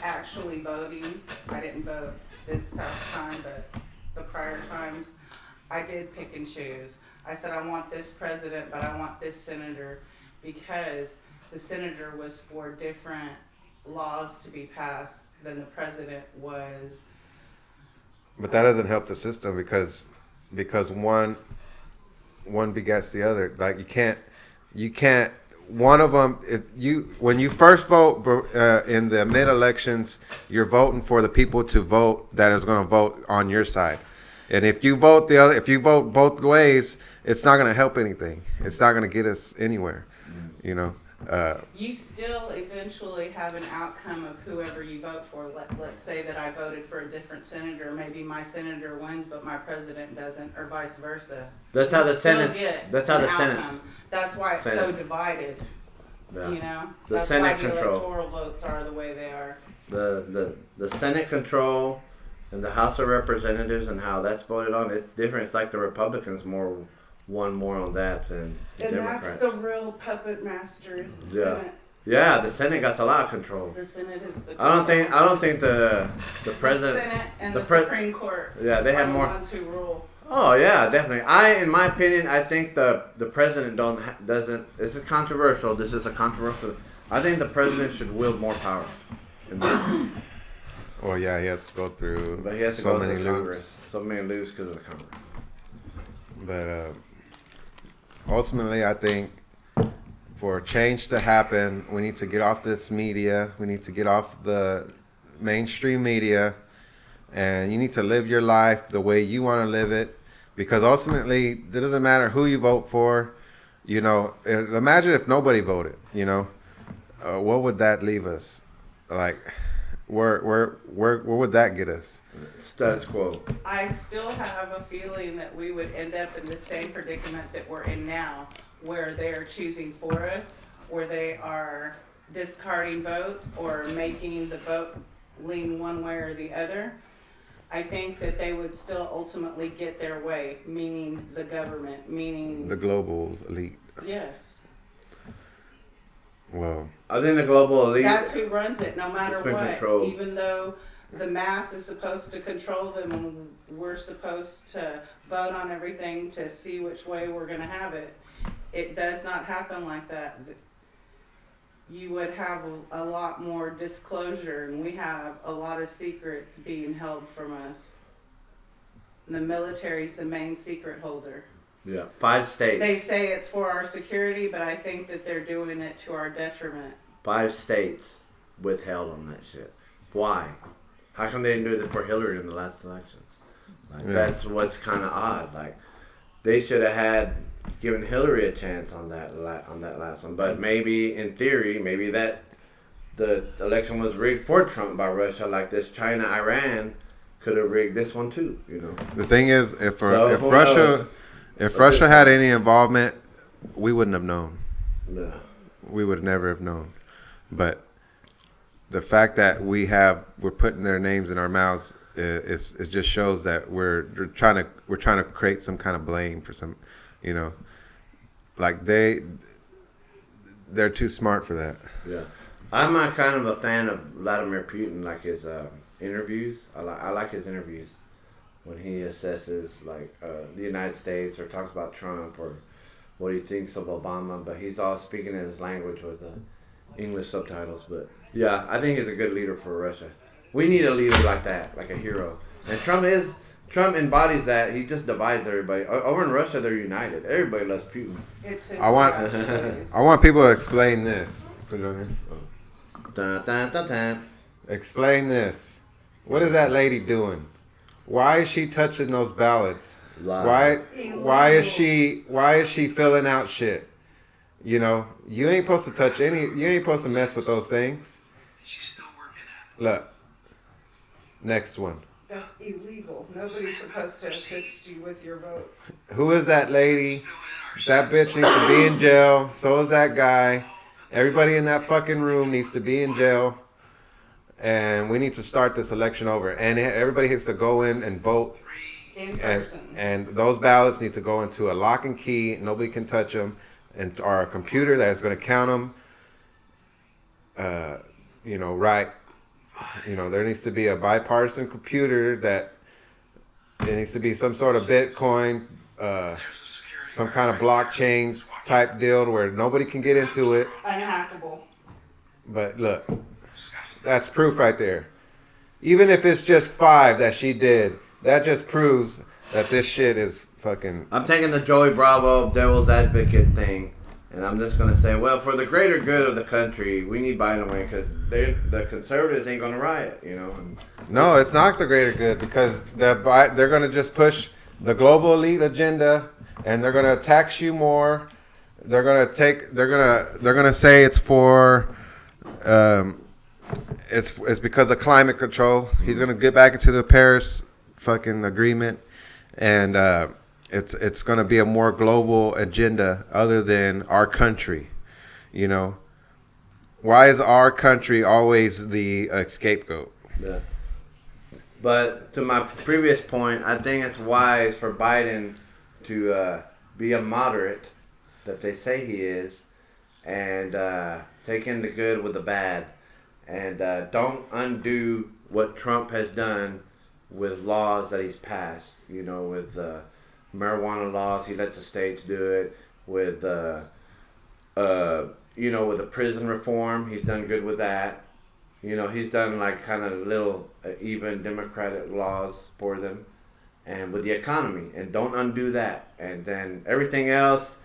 actually voting. I didn't vote this past time, but the prior times, I did pick and choose. I said, I want this president, but I want this senator, because the senator was for different laws to be passed than the president was. But that doesn't help the system because one begets the other. Like you can't one of them. When you first vote in the mid elections, you're voting for the people to vote that is going to vote on your side. And if you vote both ways, it's not going to help anything. It's not going to get us anywhere. You still eventually have an outcome of whoever you vote for. Let's say that I voted for a different senator. Maybe my senator wins, but my president doesn't, or vice versa. That's how the Senate. That's how the Senate. That's why it's so divided. Yeah. The That's Senate why the control. electoral votes are the way they are. The Senate control and the House of Representatives and how that's voted on. It's different. It's like the Republicans won more on that than the Democrats. And that's the real puppet masters, the Senate. Yeah, the Senate got a lot of control. The Senate is the I don't think the president, the Senate and the Supreme Court. Yeah, they have more. The ones who rule. Oh yeah, definitely. In my opinion, I think the president doesn't. This is controversial. This is a controversial. I think the president should wield more power. Well, yeah, he has to go through But he has to so go many through loops. Congress. So many loops because of the Congress. But ultimately, I think for change to happen, we need to get off this media. We need to get off the mainstream media. And you need to live your life the way you want to live it. Because ultimately, it doesn't matter who you vote for. You know, imagine if nobody voted, you know. What would that leave us? Like, where would that get us? Status quo. I still have a feeling that we would end up in the same predicament that we're in now, where they are choosing for us, where they are discarding votes or making the vote lean one way or the other. I think that they would still ultimately get their way, meaning the government, meaning The global elite. yes. Well, I think the global elite. That's who runs it, no matter It's been what. controlled. Even though the mass is supposed to control them and we're supposed to vote on everything to see which way we're going to have it, it does not happen like that. You would have a lot more disclosure, and we have a lot of secrets being held from us. The military's the main secret holder. Yeah, 5 states. They say it's for our security, but I think that they're doing it to our detriment. 5 states withheld on that shit. Why? How come they didn't do it for Hillary in the last election? Like, that's what's kind of odd. Like, they should have had given Hillary a chance on that last one. But maybe in theory, maybe that the election was rigged for Trump by Russia, like this China-Iran could have rigged this one too. You know. the thing is, if who Russia knows? if Russia had any involvement, we wouldn't have known. Yeah. We would never have known. But the fact that we're putting their names in our mouths it just shows that we're trying to create some kind of blame for some, you know, like they're too smart for that. Yeah, I'm a kind of a fan of Vladimir Putin, like his interviews. I like his interviews when he assesses like the United States or talks about Trump or what he thinks of Obama. But he's all speaking in his language with English subtitles. But yeah, I think he's a good leader for Russia. We need a leader like that, like a hero. And Trump embodies that. He just divides everybody. Over in Russia, they're united. Everybody loves Putin. It's his I want people to explain this. Put it on here. Dun, dun, dun, dun. Explain this. What is that lady doing? Why is she touching those ballots? Lie. Why is she filling out shit? You know, you ain't supposed to touch you ain't supposed to mess with those things. She's still working at it. Look. Next one. That's illegal. Nobody's supposed to assist you with your vote. Who is that lady? That bitch needs to be in jail. So is that guy. Everybody in that fucking room needs to be in jail. And we need to start this election over. And everybody has to go in and vote. In person. And those ballots need to go into a lock and key. Nobody can touch them. And our computer that is going to count them. You know, right. You know, there needs to be a bipartisan computer that it needs to be some sort of Bitcoin, some kind of blockchain type deal where nobody can get into it. Unhackable. But look, that's proof right there. Even if it's just 5 that she did, that just proves that this shit is fucking. I'm taking the Joey Bravo devil's advocate thing, and I'm just gonna say, well, for the greater good of the country, we need Biden away because the conservatives ain't gonna riot, you know. And No, it's not the greater good because they're going to just push the global elite agenda, and they're going to tax you more. They're going to say it's for it's because of climate control. He's going to get back into the Paris fucking agreement, and it's going to be a more global agenda other than our country, you know. Why is our country always the scapegoat? yeah. But to my previous point, I think it's wise for Biden to be a moderate that they say he is, and take in the good with the bad, and don't undo what Trump has done with laws that he's passed. You know, with marijuana laws. He lets the states do it with, with the prison reform. He's done good with that. He's done like kind of little even democratic laws for them, and with the economy. And don't undo that. And then everything else,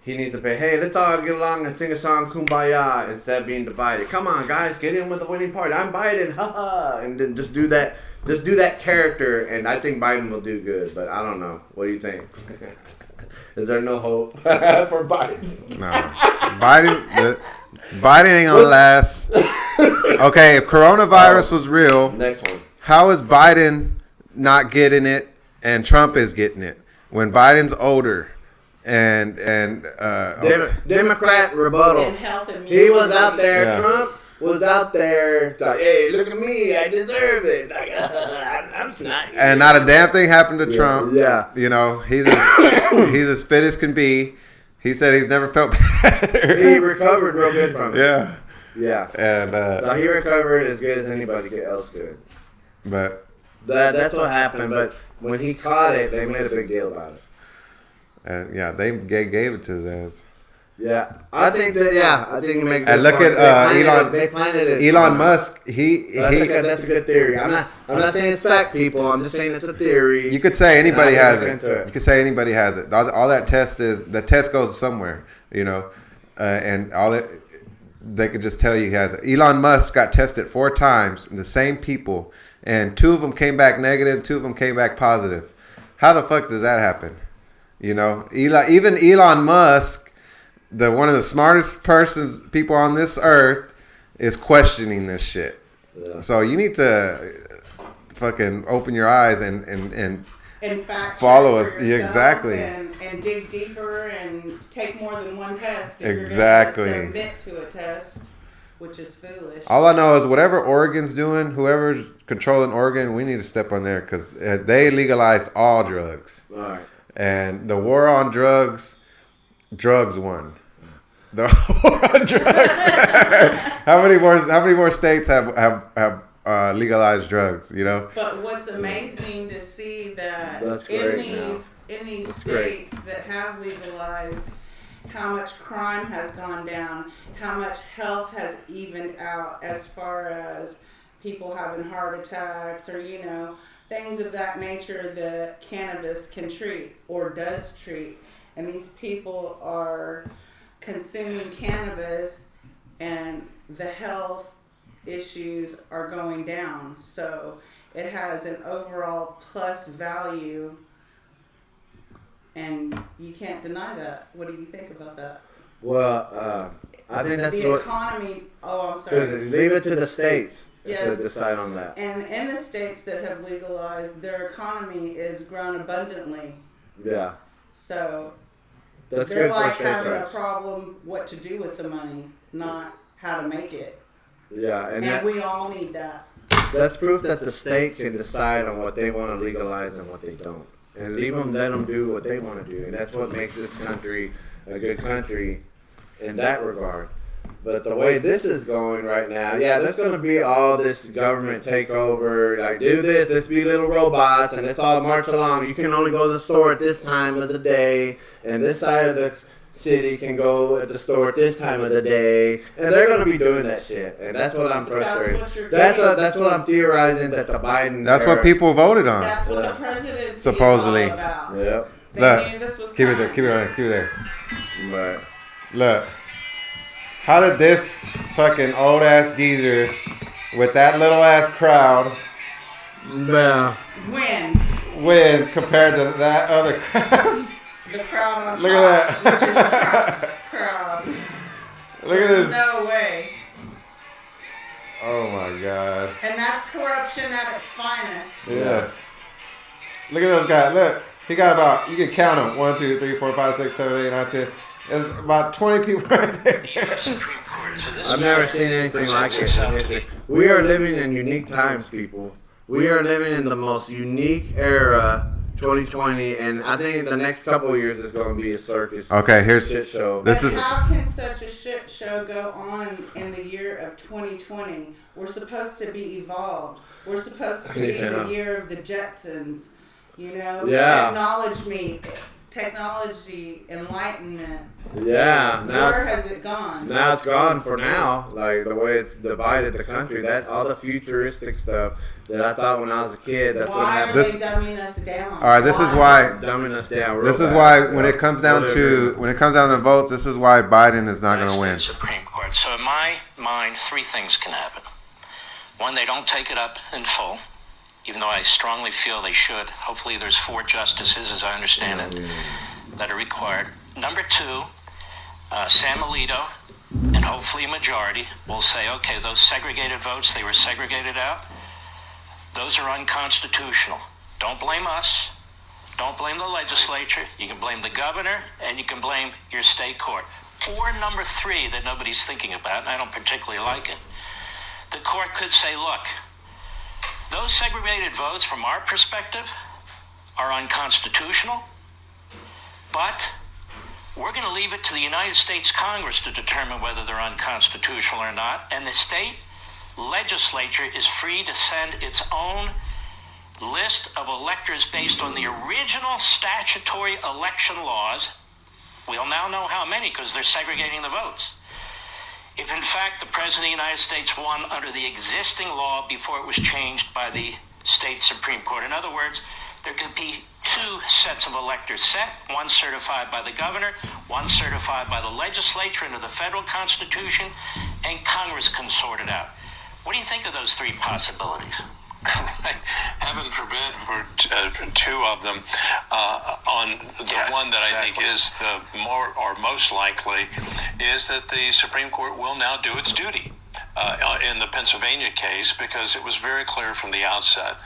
he needs to pay. Hey, let's all get along and sing a song, "Kumbaya," instead of being divided. Come on, guys, get in with the winning party. I'm Biden, haha, and then just do that. Just do that character, and I think Biden will do good. But I don't know. What do you think? Is there no hope for Biden? No, Biden ain't gonna last. Okay, if coronavirus was real, Next one. how is Biden not getting it and Trump is getting it when Biden's older and Democrat rebuttal. In health and He was out there. Yeah. Trump was out there. Like, hey, look at me. I deserve it. Like, I'm not. and not a damn thing happened to Trump. Yeah. He's as fit as can be. He said he's never felt better. He recovered real good from it. Yeah. Yeah. And No, he recovered as good as anybody else could. but That's what happened. But when he caught it, they made a big deal about it. yeah, they gave it to his ass. Yeah, I think you make. A And good look point. at Elon. They planted it. Elon Musk. That's a good theory. I'm not saying it's fact, people. I'm just saying it's a theory. You could say anybody And I'll has look it. into it. You could say anybody has it. All that the test goes somewhere, and all it, they could just tell you he has it. Elon Musk got tested 4 times, the same people, and 2 of them came back negative, 2 of them came back positive. How the fuck does that happen? Even Elon Musk, one of the smartest people on this earth, is questioning this shit. Yeah. So you need to fucking open your eyes and In fact, follow check us. for Yeah, yourself exactly. And dig deeper and take more than one test. If Exactly. You're gonna submit to a test, which is foolish. all I know is whatever Oregon's doing, whoever's controlling Oregon, we need to step on there because they legalized all drugs. All right. And the war on drugs won. The war on drugs. How many more states have legalized drugs? But what's amazing to see that That's in great now. these That's great. states that have legalized, how much crime has gone down, how much health has evened out as far as people having heart attacks or things of that nature that cannabis can treat or does treat. And these people are consuming cannabis and the health issues are going down. So it has an overall plus value and you can't deny that. What do you think about that? Well, I think that's the what. economy. Oh, I'm sorry. Leave it to the states Yes. to decide on that. And in the states that have legalized, their economy is grown abundantly. Yeah, So that's they're good like for state having a price. problem what to do with the money, not how to make it. Yeah, and And we all need that. that's proof that the state can decide on what they want to legalize and what they don't, and let them do what they want to do, and that's what makes this country a good country in that regard. But the way this is going right now, yeah, there's going to be all this government takeover, like do this, let's be little robots, and let's all march along. You can only go to the store at this time of the day, and this side of the city can go at the store at this time of the day, and they're going to be doing that shit, and that's what I'm frustrated. That's what I'm theorizing that the Biden. That's what people voted on. That's what Yeah. the presidency Supposedly. is all about. Yep. They Look, knew this was keep it there. coming. Keep it there. But Look. How did this fucking old ass geezer with that little ass crowd yeah. Win compared to that other crowd? the crowd on Look top, at that. which is Trump's crowd. Look at There's this. no way. Oh my god. And that's corruption at its finest. Yes. Look at those guys. Look. He got about, you can count them. 1, 2, 3, 4, 5, 6, 7, 8, 9, 10. There's about 20 people right there. Supreme Court. So this I've never seen anything like it in history. We are living in unique times, people. We are living in the most unique era, 2020, and I think the next couple of years is going to be a circus. Okay, here's Shit show. this But is how can such a shit show go on in the year of 2020? We're supposed to be evolved. We're supposed to be Yeah. the year of the Jetsons. You know, Yeah. technology, enlightenment. Yeah. Where has it gone? Now it's gone for now. Like the way it's divided the country, that all the futuristic stuff that I thought when I was a kid, that's what Why are happened. they dumbing us down? All right, this is why. Dumbing us down. Real This is bad. why when it comes down Totally to votes, this is why Biden is not going to win. Supreme Court. So in my mind, three things can happen. One, they don't take it up in full, even though I strongly feel they should. Hopefully there's 4 justices, as I understand it, that are required. Number 2, Sam Alito, and hopefully a majority, will say, okay, those segregated votes, they were segregated out. Those are unconstitutional. Don't blame us. Don't blame the legislature. You can blame the governor, and you can blame your state court. Or number 3 that nobody's thinking about, and I don't particularly like it. The court could say, look, those segregated votes from our perspective are unconstitutional, but we're going to leave it to the United States Congress to determine whether they're unconstitutional or not, and the state legislature is free to send its own list of electors based on the original statutory election laws. We'll now know how many because they're segregating the votes. If in fact the President of the United States won under the existing law before it was changed by the state Supreme Court. In other words, there could be 2 sets of electors set, one certified by the governor, one certified by the legislature under the federal Constitution, and Congress can sort it out. What do you think of those 3 possibilities? Heaven forbid for 2 of them. On the one that I think is the more or most likely is that the Supreme Court will now do its duty in the Pennsylvania case, because it was very clear from the outset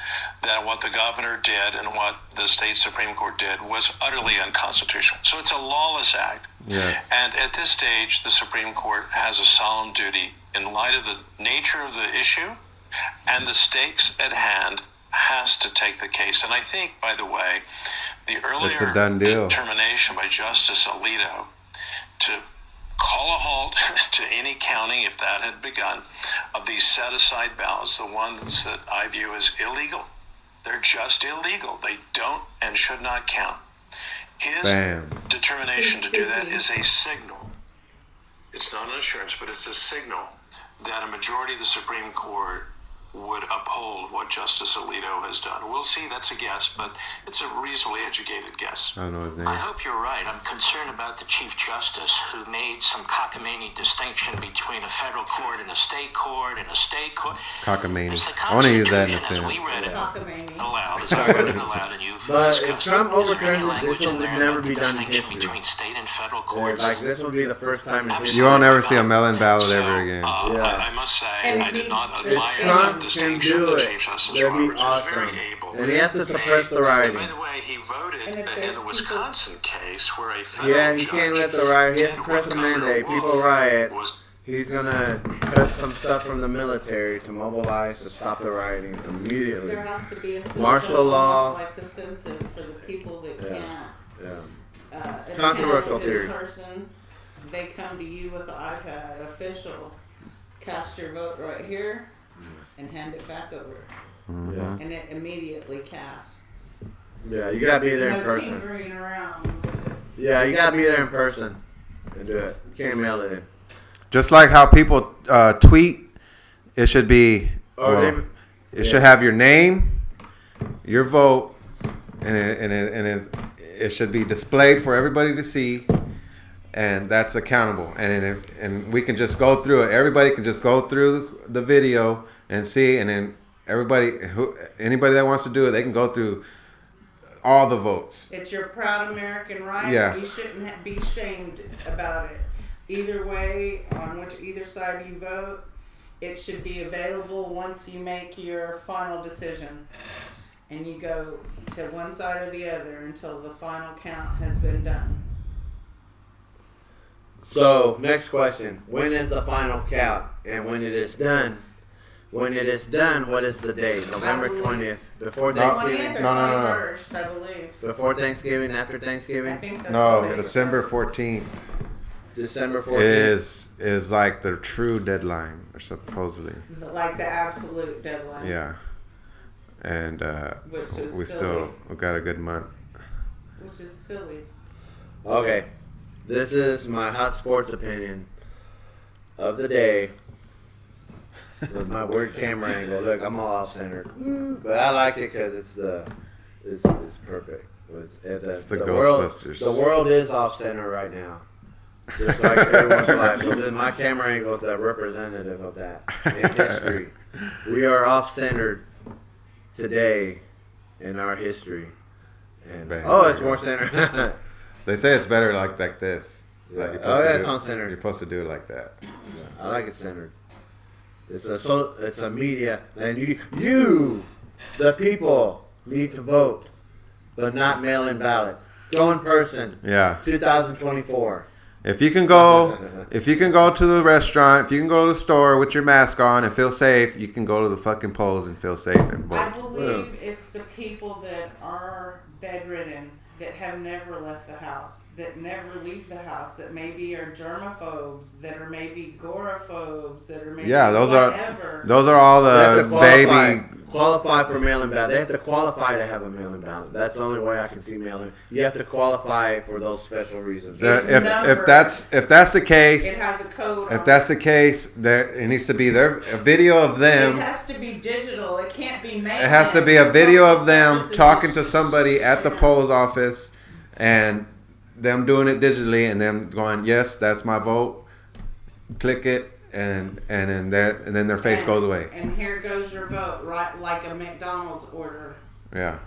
that what the governor did and what the state Supreme Court did was utterly unconstitutional. So it's a lawless act. Yes. And at this stage, the Supreme Court has a solemn duty in light of the nature of the issue and the stakes at hand, has to take the case. And I think, by the way, the earlier determination by Justice Alito to call a halt to any counting, if that had begun, of these set-aside ballots, the ones that I view as illegal. They're just illegal. They don't and should not count. His determination to do that is a signal. It's not an assurance, but it's a signal that a majority of the Supreme Court would uphold what Justice Alito has done. We'll see. That's a guess, but it's a reasonably educated guess. I don't know his name. I hope you're right. I'm concerned about the Chief Justice who made some cockamamie distinction between a federal court and a state court and a state court. Cockamamie. I want to use that in a sentence. We read it aloud. It's allowed, and you've But discussed if Trump it. overturns it, this in will there never about be the done in distinction history. between state and federal courts. Like this will be the first time in history. You won't ever see a mail-in ballot ever again. I must say, And I did not if admire Trump the can distinction do that it, Chief Justice that'd be Roberts was very awesome. able. And he has to suppress the rioting. By the way, he voted And if in there's the people- Wisconsin case where a federal Yeah, he judge can't let the riot. He has to did press what a Governor mandate. People Wolf riot. was He's gonna cut some stuff from the military to mobilize to stop the rioting immediately. There has to be a system Martial law. almost like the census for the people that Yeah. can't. Yeah. If Controversial you have a theory. good person, they come to you with an iPad, official, cast your vote right here, and hand it back over, Yeah. and it immediately casts. Yeah, you gotta be there in No person. tinkering around. Yeah, you gotta be there in person and do it. You can't mail it in. Just like how people tweet, it should be. It should have your name, your vote, and it should be displayed for everybody to see, and that's accountable. And we can just go through it. Everybody can just go through the video and see, and then anybody that wants to do it, they can go through all the votes. It's your proud American right. Yeah. You shouldn't be shamed about it. Either way, on either side you vote, it should be available once you make your final decision. And you go to one side or the other until the final count has been done. So, next question. When is the final count? And when it is done? When it is done, what is the date? November 20th. Before Thanksgiving? 20th or No. 21st, I believe. Before Thanksgiving? After I Thanksgiving? think that's No, what it is. December 14th December 14th? is like the true deadline, or supposedly. Like the absolute deadline. Yeah. and Which is we silly. still got a good month. Which is silly. Okay, this is my hot sports opinion of the day. With my weird camera angle. Look, I'm all off-centered, but I like it because it's perfect. It's the world, Ghostbusters. the world is off-center right now, just like everyone's life. So then my camera angle is a representative of that in history. We are off-centered today in our history, and it's more centered. They say it's better like this. Yeah. Like you're supposed to It's on center. You're supposed to do it like that. I like it centered. It's a media, and you, the people, need to vote, but not mail-in ballots. Go in person. Yeah. 2024. If you can go to the restaurant, if you can go to the store with your mask on and feel safe, you can go to the fucking polls and feel safe and I vote. believe it's the people that are bedridden, that have never left the house, that never leave the house, that maybe are germaphobes, that are maybe agoraphobes, that are maybe whatever. Those are all the Qualify for mail-in ballot. They have to qualify to have a mail-in ballot. That's the only way I can see mail-in. You have to qualify for those special reasons. If that's the case, it has a code. If that's the case, it needs to be a video of them. It has to be digital. It can't be mail. It has to be a video of them talking to somebody at the polls office, and them doing it digitally, and them going, "Yes, that's my vote." Click it. And then their face goes away. And here goes your vote, right? Like a McDonald's order. Yeah.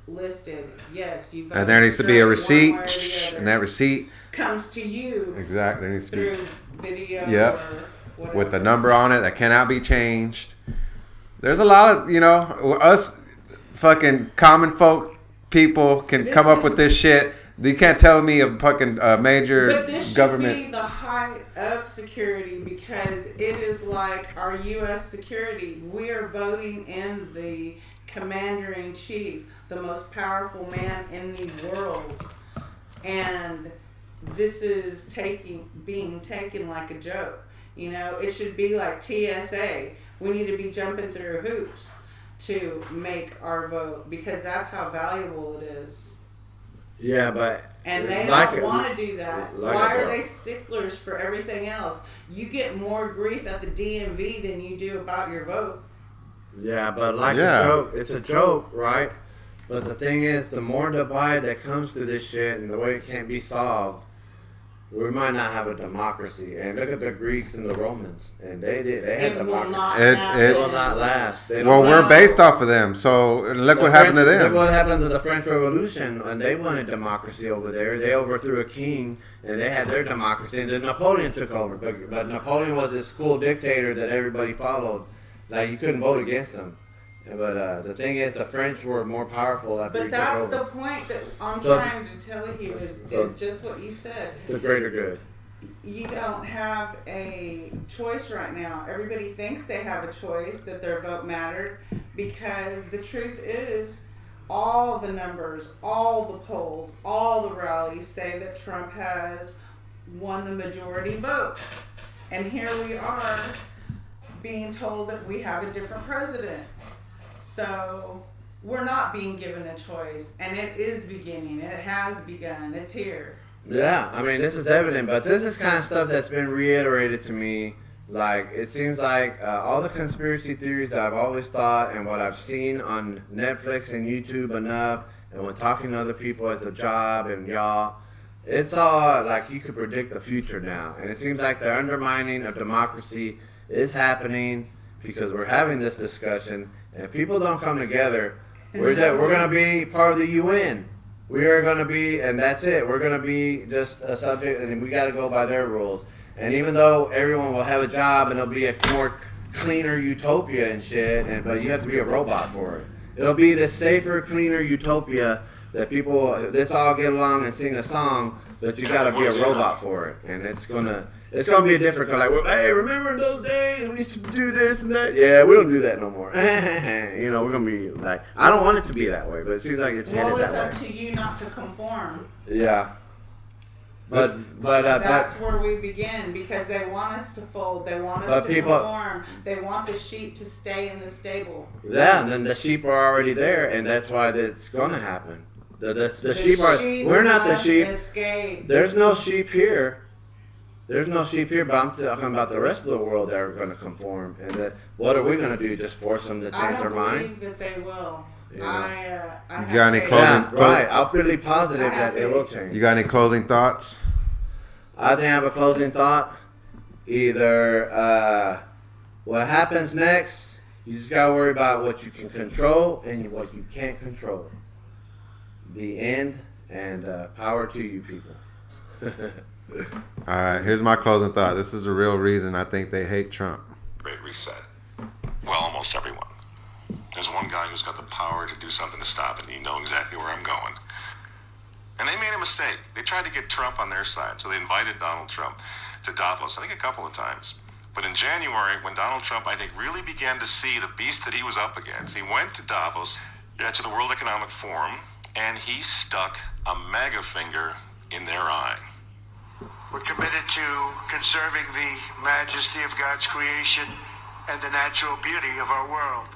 Listed. Yes, you voted. And there needs to be a receipt, and that receipt comes to you. Exactly. There needs to be through video. Yep. Or whatever. With the number on it that cannot be changed. There's a lot of us fucking common folk people can come up with this shit. You can't tell me a fucking major but this government. should be the height of security, because it is like our U.S. security. We are voting in the commander-in-chief, the most powerful man in the world, and this is being taken like a joke. It should be like TSA. We need to be jumping through hoops to make our vote, because that's how valuable it is. Yeah, but and they don't want to do that. Why are they sticklers for everything else? You get more grief at the DMV than you do about your vote. Yeah, but a joke, it's a joke, right? But the thing is, the more divide that comes to this shit and the way it can't be solved, we might not have a democracy. And look at the Greeks and the Romans, and they had democracy. It will not last. We're based off of them. So look what happened to them. Look what happened to the French Revolution, and they wanted democracy over there. They overthrew a king, and they had their democracy. And then Napoleon took over, but Napoleon was this cool dictator that everybody followed. Like, you couldn't vote against him. But the thing is, the French were more powerful after he took over. But that's the point that I'm trying to tell you is just what you said. The greater good. You don't have a choice right now. Everybody thinks they have a choice, that their vote mattered, because the truth is, all the numbers, all the polls, all the rallies say that Trump has won the majority vote. And here we are being told that we have a different president. So we're not being given a choice, and it is beginning. It has begun. It's here. Yeah, I mean, this is evident, but this is kind of stuff that's been reiterated to me. Like, it seems like all the conspiracy theories that I've always thought and what I've seen on Netflix and YouTube enough, and when talking to other people as a job and y'all, it's all like you could predict the future now. And it seems like the undermining of democracy is happening because we're having this discussion. And if people don't come together, we're going to be part of the UN. We are going to be, and that's it. We're going to be just a subject, and we got to go by their rules. And even though everyone will have a job and it'll be a more cleaner utopia and shit, but you have to be a robot for it. It'll be the safer, cleaner utopia that people, let's all get along and sing a song, but you got to be a robot for it. And it's gonna be a different kind. Like, hey, remember those days we used to do this and that? Yeah, we don't do that no more. We're gonna be like, I don't want it to be that way, but it seems like it's headed that way. Well, it's up to you not to conform. Yeah. That's where we begin because they want us to fold. They want us to conform. They want the sheep to stay in the stable. Yeah, and then the sheep are already there, and that's why it's going to happen. The sheep are. We're not the sheep. Escape. There's no sheep here. There's no sheep here, but I'm talking about the rest of the world that are going to conform. And that, what are we going to do? Just force them to change their mind? I don't believe that they will. You got any closing? Right. I'm pretty positive that it will change. You got any closing thoughts? I think I have a closing thought. Either what happens next, you just got to worry about what you can control and what you can't control. The end, and power to you people. All right, here's my closing thought. This is the real reason I think they hate Trump. Great reset. Well, almost everyone. There's one guy who's got the power to do something to stop it, and you know exactly where I'm going. And they made a mistake. They tried to get Trump on their side, so they invited Donald Trump to Davos, I think a couple of times. But in January, when Donald Trump, I think, really began to see the beast that he was up against, he went to Davos, to the World Economic Forum, and he stuck a MAGA finger in their eye. We're committed to conserving the majesty of God's creation and the natural beauty of our world.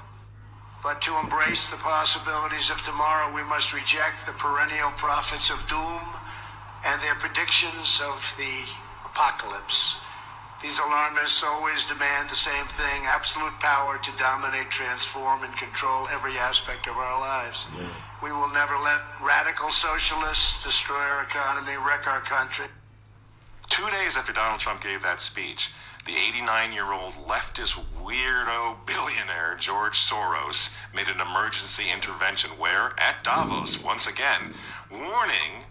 But to embrace the possibilities of tomorrow, we must reject the perennial prophets of doom and their predictions of the apocalypse. These alarmists always demand the same thing: absolute power to dominate, transform, and control every aspect of our lives. Yeah. We will never let radical socialists destroy our economy, wreck our country. 2 days after Donald Trump gave that speech, the 89-year-old leftist weirdo billionaire George Soros made an emergency intervention where, at Davos, once again, warning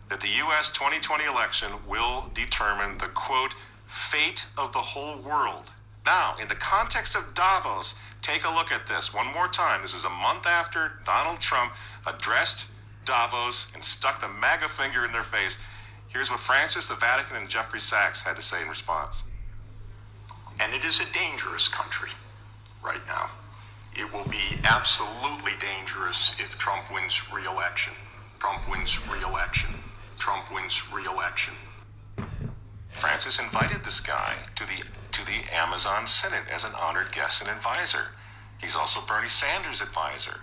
that the U.S. 2020 election will determine the, quote, fate of the whole world. Now, in the context of Davos, take a look at this one more time. This is a month after Donald Trump addressed Davos and stuck the MAGA finger in their face. Here's what Francis, the Vatican, and Jeffrey Sachs had to say in response. And it is a dangerous country right now. It will be absolutely dangerous if Trump wins re-election. Trump wins re-election. Trump wins re-election. Francis invited this guy to the Amazon Senate as an honored guest and advisor. He's also Bernie Sanders' advisor.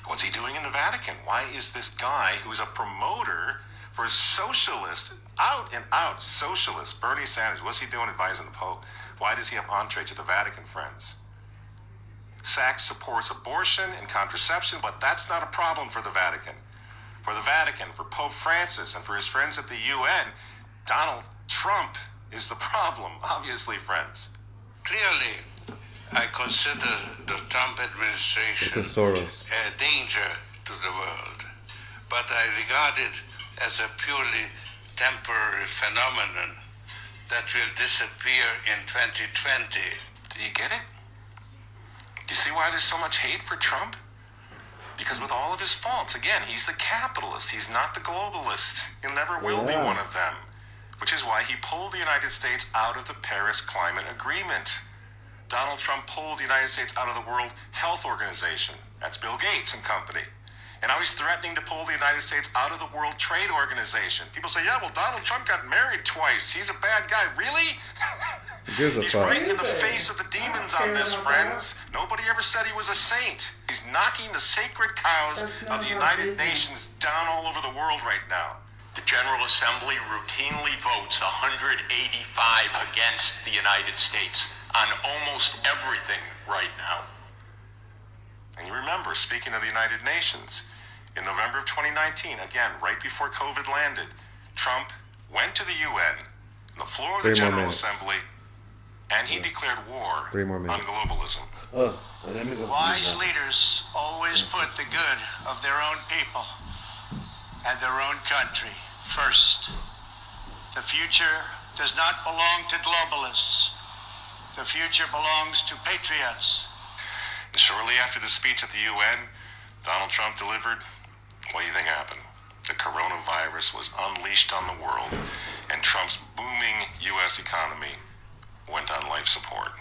What's he doing in the Vatican? Why is this guy who's a promoter for socialist, out and out socialist, Bernie Sanders, what's he doing advising the Pope? Why does he have entree to the Vatican, friends? Sachs supports abortion and contraception, but that's not a problem for the Vatican. For the Vatican, for Pope Francis, and for his friends at the UN, Donald Trump is the problem, obviously, friends. Clearly, I consider the Trump administration a danger to the world, but I regard it as a purely temporary phenomenon that will disappear in 2020. Do you get it? Do you see why there's so much hate for Trump? Because with all of his faults, again, he's the capitalist. He's not the globalist. He never will be one of them. Which is why he pulled the United States out of the Paris Climate Agreement. Donald Trump pulled the United States out of the World Health Organization. That's Bill Gates and company. And now he's threatening to pull the United States out of the World Trade Organization. People say, yeah, well, Donald Trump got married twice. He's a bad guy. Really? He's right in the face of the demons on this, friends. Nobody ever said he was a saint. He's knocking the sacred cows of the United Nations down all over the world right now. The General Assembly routinely votes 185 against the United States on almost everything right now. And you remember, speaking of the United Nations, in November of 2019, again, right before COVID landed, Trump went to the UN, the floor of the General Assembly, and he declared war on globalism. Wise leaders always put the good of their own people and their own country first. The future does not belong to globalists. The future belongs to patriots. And shortly after the speech at the UN, Donald Trump delivered, what do you think happened? The coronavirus was unleashed on the world, and Trump's booming U.S. economy went on life support.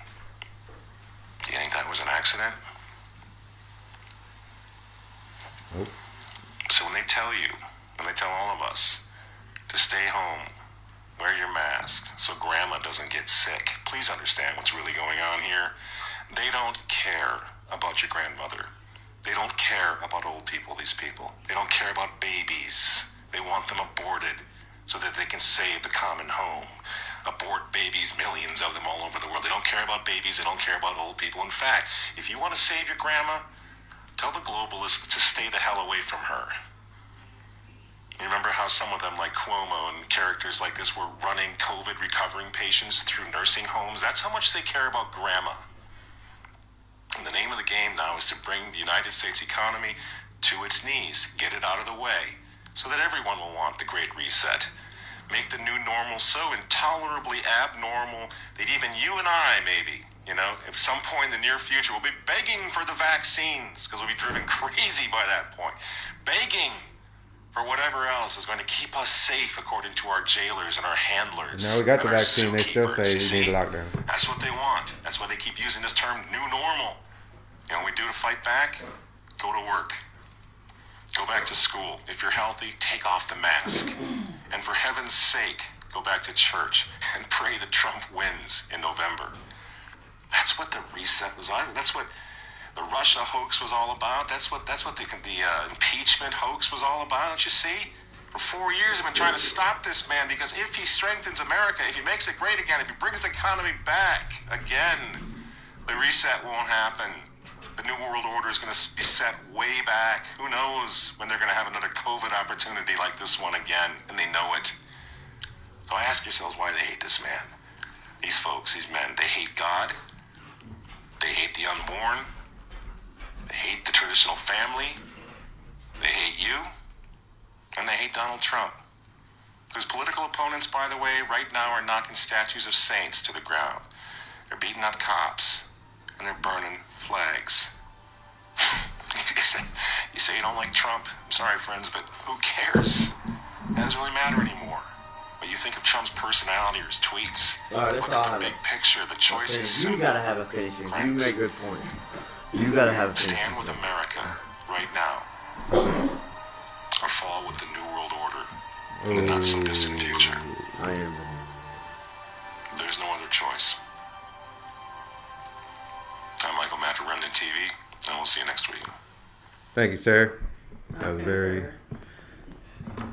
Do you think that was an accident? Nope. So when they tell you, when they tell all of us to stay home, Wear your mask so grandma doesn't get sick. Please understand what's really going on here. They don't care about your grandmother. They don't care about old people, these people. They don't care about babies. They want them aborted so that they can save the common home. Abort babies, millions of them all over the world. They don't care about babies. They don't care about old people. In fact, if you want to save your grandma, tell the globalists to stay the hell away from her. You remember how some of them, like Cuomo and characters like this, were running COVID recovering patients through nursing homes? That's how much they care about grandma. And the name of the game now is to bring the United States economy to its knees, get it out of the way, so that everyone will want the Great Reset. Make the new normal so intolerably abnormal that even you and I, maybe, at some point in the near future, will be begging for the vaccines, because we'll be driven crazy by that point. Begging for whatever else is going to keep us safe, according to our jailers and our handlers. Now we got the and our vaccine. They still say zookeepers. we need a lockdown. That's what they want. That's why they keep using this term, new normal. You know what we do to fight back? Go to work. Go back to school. If you're healthy, take off the mask. And for heaven's sake, go back to church and pray that Trump wins in November. That's what the reset was all. That's what the Russia hoax was all about. That's what the impeachment hoax was all about. Don't you see? For 4 years, I've been trying to stop this man, because if he strengthens America, if he makes it great again, if he brings the economy back again, the reset won't happen. The New World Order is going to be set way back. Who knows when they're going to have another COVID opportunity like this one again, and they know it. So ask yourselves why they hate this man. These folks, these men, they hate God. They hate the unborn. They hate the traditional family. They hate you. And they hate Donald Trump. Whose political opponents, by the way, right now are knocking statues of saints to the ground. They're beating up cops. And they're burning flags. You say you don't like Trump. I'm sorry, friends, but who cares? It doesn't really matter anymore. What you think of Trump's personality or his tweets. Look at the big picture, the choices. You gotta have a finishing. You make good points. You gotta have a finishing. Stand with America right now, or fall with the New World Order in the not so distant future. I am. There's no other choice. I'm Michael Matt for Remnant TV, and we'll see you next week. Thank you, sir. That was very...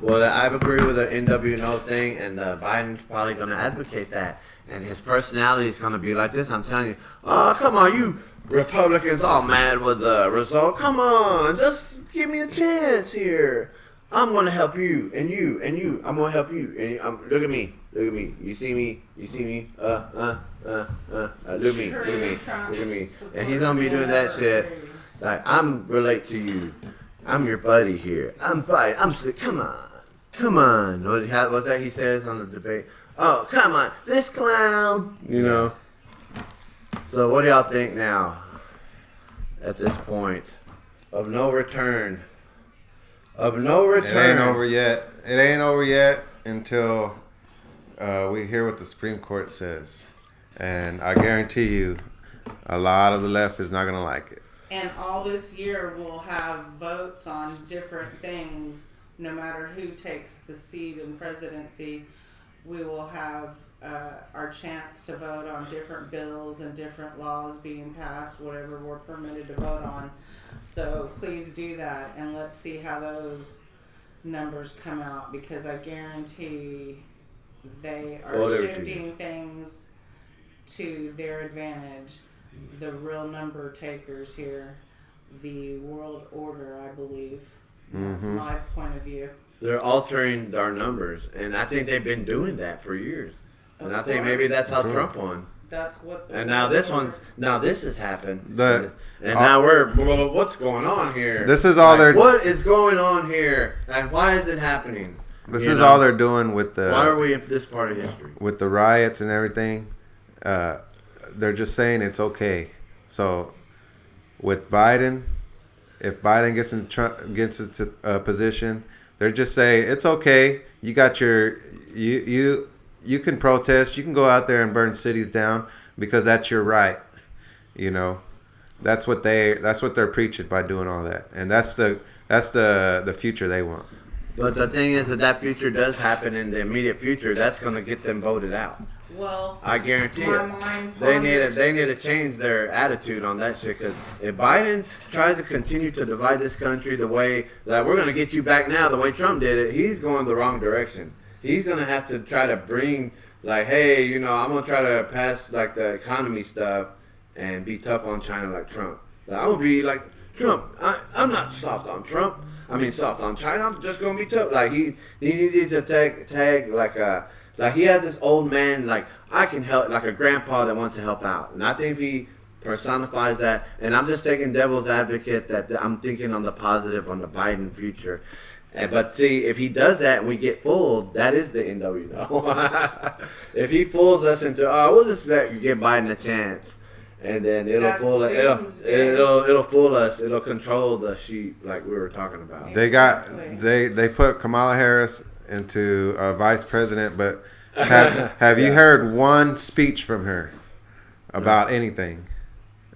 Well, I agree with the NWNO thing, and Biden's probably going to advocate that. And his personality is going to be like this. I'm telling you, oh, come on, you Republicans all mad with the result. Come on, just give me a chance here. I'm going to help you, and you, and you. I'm going to help you. And look at me. Look at me. You see me? You see me? Look at me. Look at me. Look at me. And he's going to be doing that shit. Like, I'm relate to you. I'm your buddy here. I'm buddy. I'm sick. Come on. Come on. What's that he says on the debate? Oh, come on. This clown. You know. So what do y'all think now? At this point. Of no return. Of no return. It ain't over yet. It ain't over yet until we hear what the Supreme Court says. And I guarantee you, a lot of the left is not going to like it. And all this year we'll have votes on different things. No matter who takes the seat in presidency, we will have our chance to vote on different bills and different laws being passed, whatever we're permitted to vote on. So please do that, and let's see how those numbers come out, because I guarantee they are shifting things to their advantage. The real number takers here, the world order, I believe. That's my point of view. They're altering our numbers, and I think they've been doing that for years. And I think maybe that's how Trump won. That's what. And now this has happened. And now what's going on here? This is all they're. What is going on here, and why is it happening? This is all they're doing with the. Why are we in this part of history? With the riots and everything, they're just saying it's okay. So, with Biden, if Biden gets into a position, they're just saying it's okay. You got your you can protest. You can go out there and burn cities down because that's your right. You know, that's what they're preaching by doing all that, and that's the future they want. But the thing is that future does happen in the immediate future. That's going to get them voted out. Well, I guarantee my it. mind They ponders- need to change their attitude on that shit. Because if Biden tries to continue to divide this country the way that we're going to get you back now, the way Trump did it, he's going the wrong direction. He's going to have to try to bring like, hey, you know, I'm going to try to pass like the economy stuff and be tough on China like Trump. Like, I'm going to be like Trump. I'm not soft on Trump. I mean, soft on China. I'm just going to be tough. Like he needs to tag like he has this old man, like, I can help, like a grandpa that wants to help out. And I think if he personifies that, and I'm just taking devil's advocate that I'm thinking on the positive on the Biden future. But see, if he does that and we get fooled, that is the end of it, you know. If he fools us into, we'll just give Biden a chance. And then it'll fool us. It'll control the sheep like we were talking about. They put Kamala Harris into vice president, but have you heard one speech from her about anything?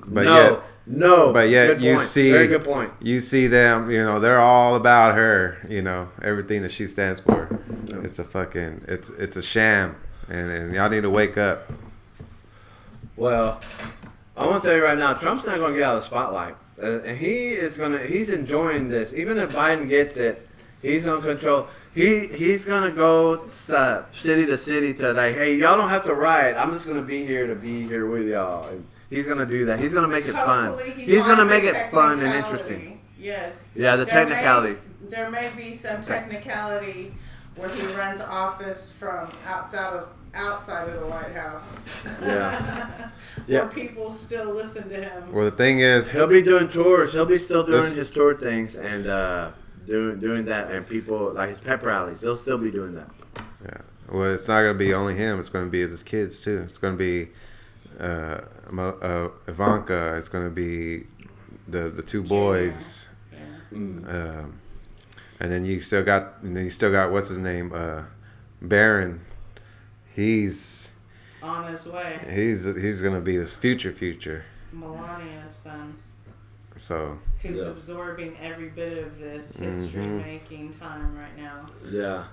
But yet you see, very good point. You see them, you know, they're all about her, you know, everything that she stands for. No. It's a sham, and y'all need to wake up. Well, I want to tell you right now, Trump's not going to get out of the spotlight, and he's enjoying this. Even if Biden gets it, he's going to control. He's gonna go city to city to like, hey, y'all don't have to riot. I'm just gonna be here with y'all. And he's gonna do that. He's gonna make it fun. He's gonna make it fun and interesting. Yes. Yeah, the technicality. There may be some technicality where he runs office from outside of the White House. Yeah. Where people still listen to him. Well, the thing is, he'll be doing tours. He'll be still doing his tour things and. Doing that, and people like his pep rallies, they'll still be doing that. Yeah. Well, it's not going to be only him. It's going to be his kids too. It's going to be Ivanka. It's going to be the two boys. Yeah. And then you still got what's his name, Barron. He's on his way. He's going to be his future. Melania's son. So who's absorbing every bit of this history-making time right now? Yeah.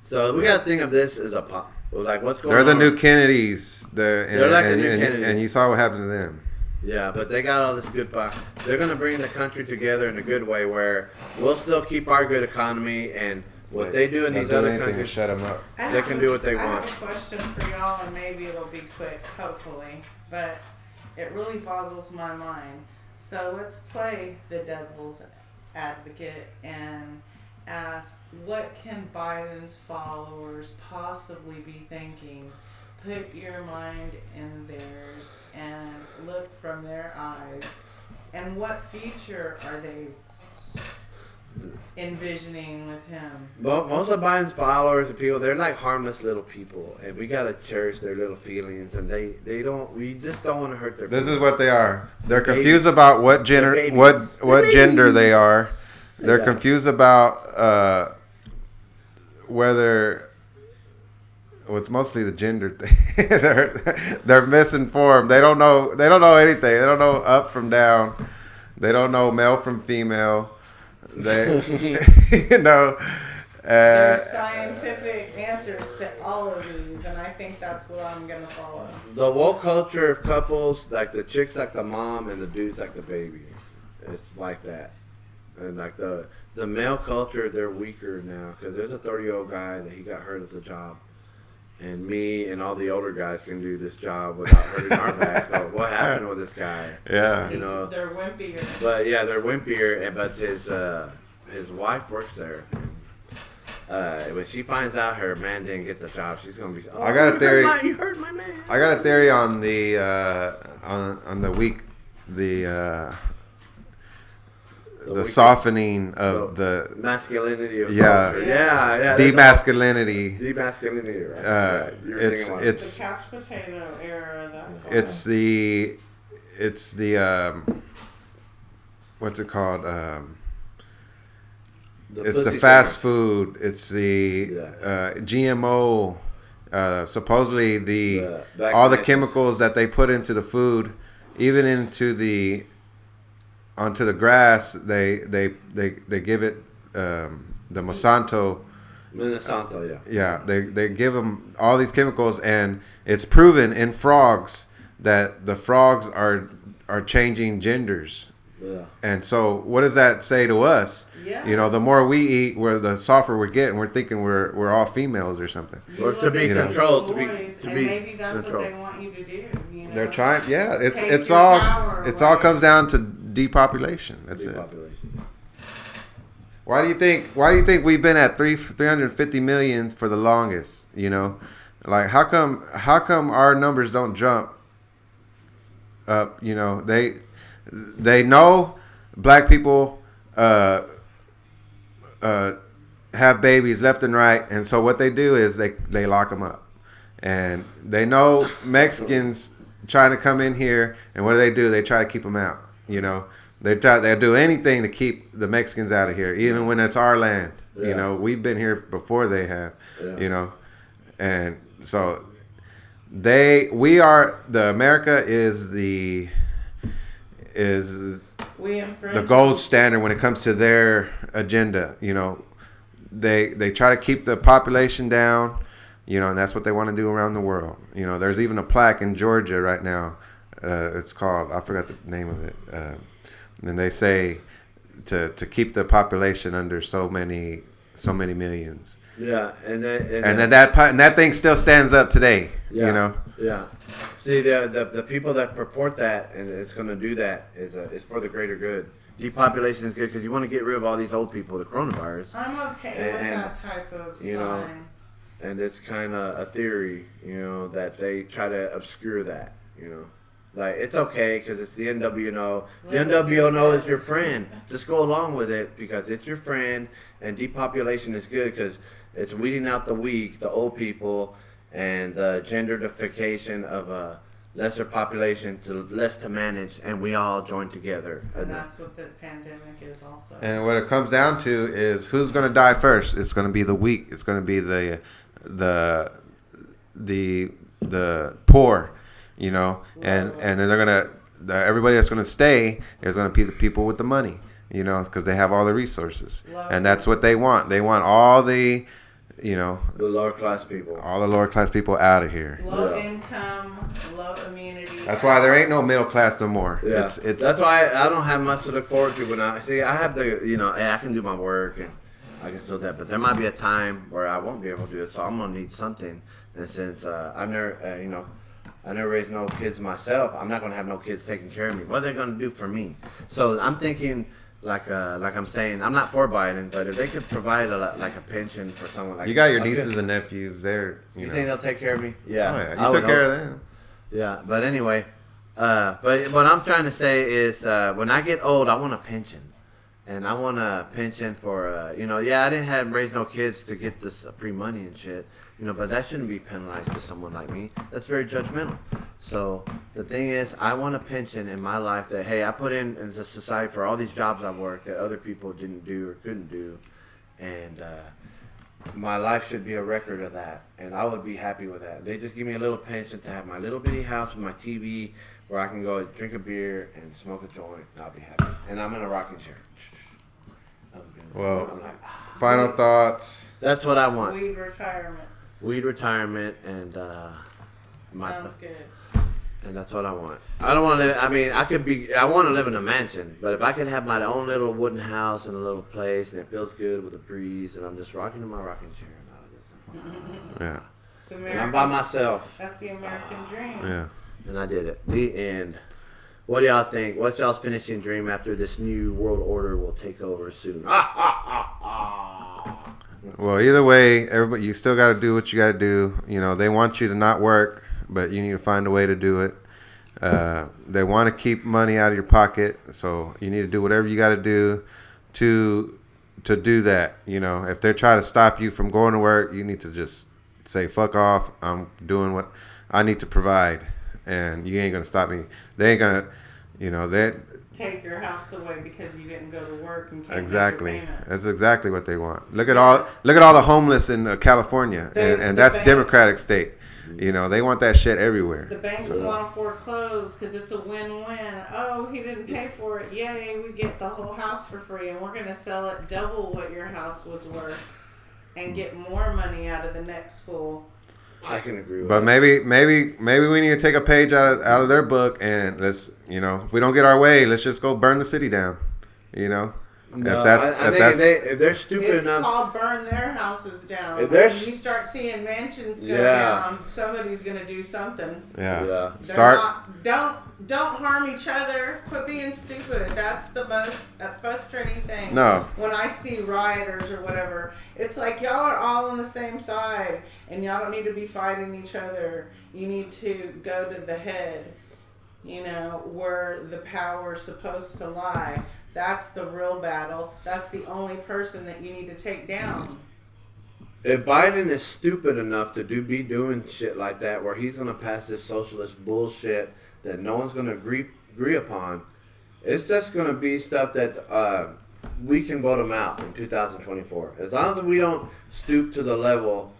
So we got to think of this as what's going on. They're the new Kennedys. They're like the new Kennedys. And you saw what happened to them. Yeah, but they got all this good power. They're going to bring the country together in a good way where we'll still keep our good economy and what they do in these other countries. Shut them up. They can do what they want. I have a question for y'all, and maybe it'll be quick, hopefully. But it really boggles my mind. So let's play the devil's advocate and ask, what can Biden's followers possibly be thinking? Put your mind in theirs and look from their eyes. And what future are they envisioning with him? Most of Biden's followers and people, they're like harmless little people, and we gotta cherish their little feelings. And we just don't want to hurt their. This is what they are. They're confused about what gender they are. They're confused about whether. Well, it's mostly the gender thing. they're misinformed. They don't know anything. They don't know up from down. They don't know male from female. They, there's scientific answers to all of these, and I think that's what I'm gonna follow. The woke culture of couples, like the chicks like the mom and the dudes like the baby. It's like that, and like the male culture, they're weaker now because there's a 30-year-old guy that he got hurt at the job. And me and all the older guys can do this job without hurting our backs. So what happened with this guy? Yeah, they're wimpier. But yeah, they're wimpier. But his wife works there. When she finds out her man didn't get the job, she's gonna be. Oh, I got a theory. You hurt my man. I got a theory on the on the weak the softening of the masculinity of culture. Yeah. Demasculinity. Demasculinity, right? It's the couch potato era. That's why. It's the what's it called? It's the fast food. It's the GMO. Supposedly all the chemicals that they put into the food, even onto the grass, they give it Monsanto. Monsanto, yeah. Yeah, they give them all these chemicals, and it's proven in frogs that the frogs are changing genders. Yeah. And so, what does that say to us? Yes. You know, the more we eat, where the softer we're getting, we're thinking we're all females or something. Or to be controlled, to be maybe that's controlled. what they want you to do. You know? They're trying. Yeah, Take it's your all power it's away. all comes down to depopulation. That's Depopulation. Why do you think we've been at 350 million for the longest? You know, like how come our numbers don't jump up? You know, they know black people have babies left and right, and so what they do is they lock them up, and they know Mexicans trying to come in here, and what do? They try to keep them out. You know. They'll do anything to keep the Mexicans out of here, even when it's our land. Yeah. You know, we've been here before they have. Yeah. You know, and so America is the gold standard when it comes to their agenda. You know, they try to keep the population down. You know, and that's what they want to do around the world. You know, there's even a plaque in Georgia right now. It's called, I forgot the name of it. And they say to keep the population under so many millions. Yeah, and that thing still stands up today. Yeah, you know. Yeah. See, the people that purport that and it's going to do that is for the greater good. Depopulation is good because you want to get rid of all these old people, the coronavirus. I'm okay with that type of sign. Know, and it's kind of a theory, you know, that they try to obscure that, you know. Like, it's okay because it's the NWO. The NWO is your friend. Just go along with it because it's your friend. And depopulation is good because it's weeding out the weak, the old people, and the genderification of a lesser population to less to manage. And we all join together. And that's what the pandemic is also. And what it comes down to is who's going to die first. It's going to be the weak. It's going to be the poor. You know, and then they're everybody that's gonna stay is gonna be the people with the money. You know, because they have all the resources, and that's what they want. They want all the, you know, the lower class people, all the lower class people out of here. Low income, low immunity. That's why there ain't no middle class no more. Yeah. It's that's why I don't have much to look forward to when I have the, you know, I can do my work and I can still that, but there might be a time where I won't be able to do it, so I'm gonna need something. And since I've never, you know. I never raised no kids myself. I'm not gonna have no kids taking care of me. What are they gonna do for me? So I'm thinking, like I'm saying, I'm not for Biden, but if they could provide a pension for someone like you got your nieces and nephews there. You think they'll take care of me? Yeah, oh, yeah. You took care of them. Yeah, but anyway, but what I'm trying to say is, when I get old, I want a pension, and I want a pension for, you know, I didn't raise no kids to get this free money and shit. You know, but that shouldn't be penalized to someone like me. That's very judgmental. So the thing is, I want a pension in my life that, hey, I put in the society for all these jobs I worked that other people didn't do or couldn't do. And my life should be a record of that. And I would be happy with that. They just give me a little pension to have my little bitty house with my TV where I can go drink a beer and smoke a joint. And I'll be happy. And I'm in a rocking chair. Well, final thoughts. That's what I want. Weed retirement, and sounds good. And that's what I want. I don't want to. I mean, I want to live in a mansion, but if I could have my own little wooden house and a little place, and it feels good with a breeze, and I'm just rocking in my rocking chair and all this. Yeah. And I'm by myself. That's the American dream. Yeah. And I did it. The end. What do y'all think? What's y'all's finishing dream after this new world order will take over soon? Well, either way, everybody, you still got to do what you got to do. You know, they want you to not work, but you need to find a way to do it. They want to keep money out of your pocket, so you need to do whatever you got to do to do that. You know, if they're trying to stop you from going to work, you need to just say, fuck off. I'm doing what I need to provide, and you ain't going to stop me. They ain't going to, you know, take your house away because you didn't go to work and can't exactly. make your payment. That's exactly what they want. Look at all the homeless in California, and that's Democratic state. You know, they want that shit everywhere. The banks want to foreclose because it's a win-win. Oh, he didn't pay for it. Yay, we get the whole house for free, and we're going to sell it double what your house was worth and get more money out of the next fool. I can agree with but that. maybe we need to take a page out of their book, and let's, you know, if we don't get our way, let's just go burn the city down. You know, No, if they're stupid It's enough, called burn their houses down. If When they're you start seeing mansions go Yeah. down, somebody's going to do something. yeah. They're don't harm each other. Quit being stupid. That's the most frustrating thing. No. When I see rioters or whatever, it's like y'all are all on the same side, and y'all don't need to be fighting each other. You need to go to the head, you know, where the power's supposed to lie. That's the real battle. That's the only person that you need to take down. if Biden is stupid enough to be doing shit like that, where he's gonna pass this socialist bullshit that no one's gonna agree upon, it's just gonna be stuff that we can vote him out in 2024. As long as we don't stoop to the level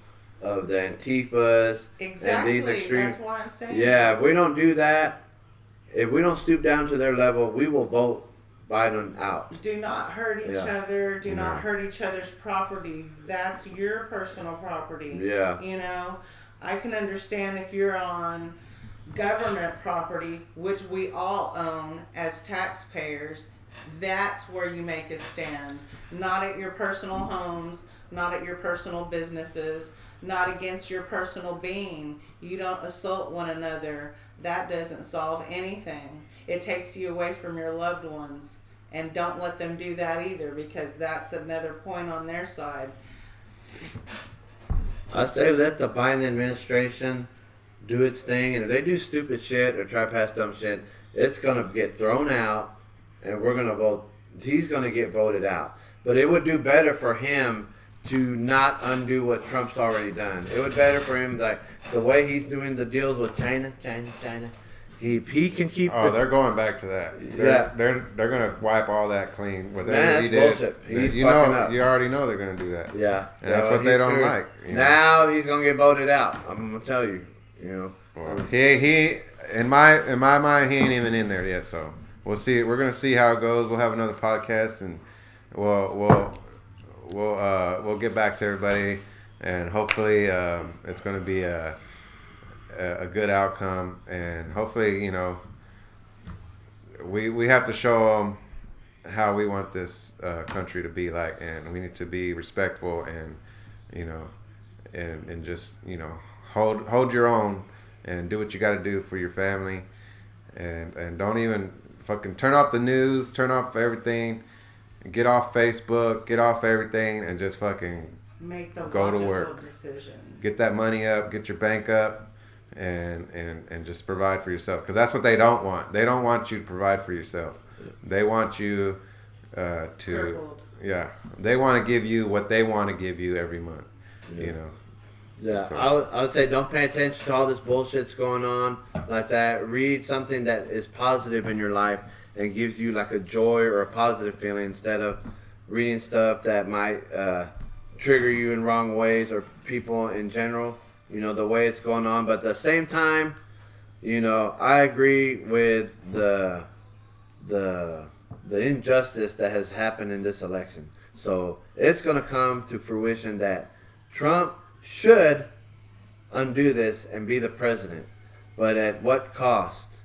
of the Antifas Exactly. and these extreme. That's why I'm saying. Yeah, if we don't do that, if we don't stoop down to their level, we will vote Biden out. Do not hurt each other. Do not hurt each other's property. That's your personal property. Yeah. You know, I can understand if you're on government property, which we all own as taxpayers. That's where you make a stand. Not at your personal homes, not at your personal businesses, not against your personal being. You don't assault one another. That doesn't solve anything. It takes you away from your loved ones. And don't let them do that either, because that's another point on their side. I say let the Biden administration do its thing, and if they do stupid shit or try to pass dumb shit, it's gonna get thrown out, and we're gonna vote. He's gonna get voted out. But it would do better for him to not undo what Trump's already done. It would better for him, like the way he's doing the deals with China. He can keep. Oh, they're going back to that. They're gonna wipe all that clean. Whatever he did, bullshit. He's you fucking know, up. you already know they're gonna do that. Yeah, and that's what they don't like. Now he's gonna get voted out. I'm gonna tell you. You know, well, he in my mind he ain't even in there yet. So we'll see. We're gonna see how it goes. We'll have another podcast, and we'll get back to everybody, and hopefully it's gonna be a good outcome, and hopefully, you know, we have to show them how we want this country to be like, and we need to be respectful, and you know, and just, you know, hold your own and do what you got to do for your family, and don't even fucking turn off the news, turn off everything, get off Facebook, get off everything, and just fucking make the go to work, decision. Get that money up, get your bank up. And just provide for yourself, because that's what they don't want. They don't want you to provide for yourself. They want you to They want to give you what they want to give you every month. You know. Yeah, So. I would say don't pay attention to all this bullshit's going on like that. Read something that is positive in your life and gives you like a joy or a positive feeling, instead of reading stuff that might trigger you in wrong ways, or people in general. You know, the way it's going on. But at the same time, you know, I agree with the injustice that has happened in this election. So it's going to come to fruition that Trump should undo this and be the president. But at what cost?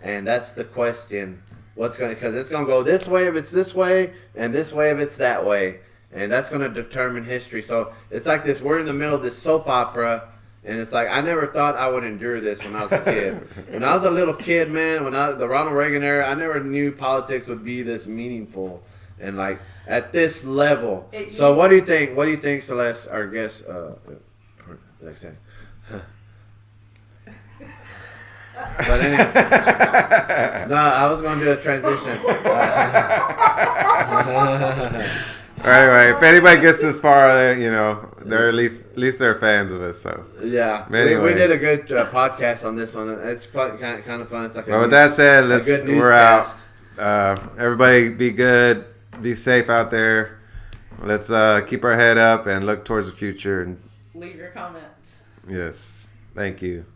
And that's the question. Because it's going to go this way if it's this way, and this way if it's that way. And that's going to determine history. So it's like this, we're in the middle of this soap opera. And it's like, I never thought I would endure this when I was a kid. When I was a little kid, man, the Ronald Reagan era, I never knew politics would be this meaningful and like at this level. So what do you think? What do you think, Celeste, our guest, next time? But anyway, no, I was going to do a transition. Anyway, if anybody gets this far, you know, they're at least they're fans of us. So yeah, anyway. we did a good podcast on this one. It's fun, kind of fun. It's like well, with that said, we're out. Cast. Everybody, be good, be safe out there. Let's keep our head up and look towards the future. And leave your comments. yes. Thank you.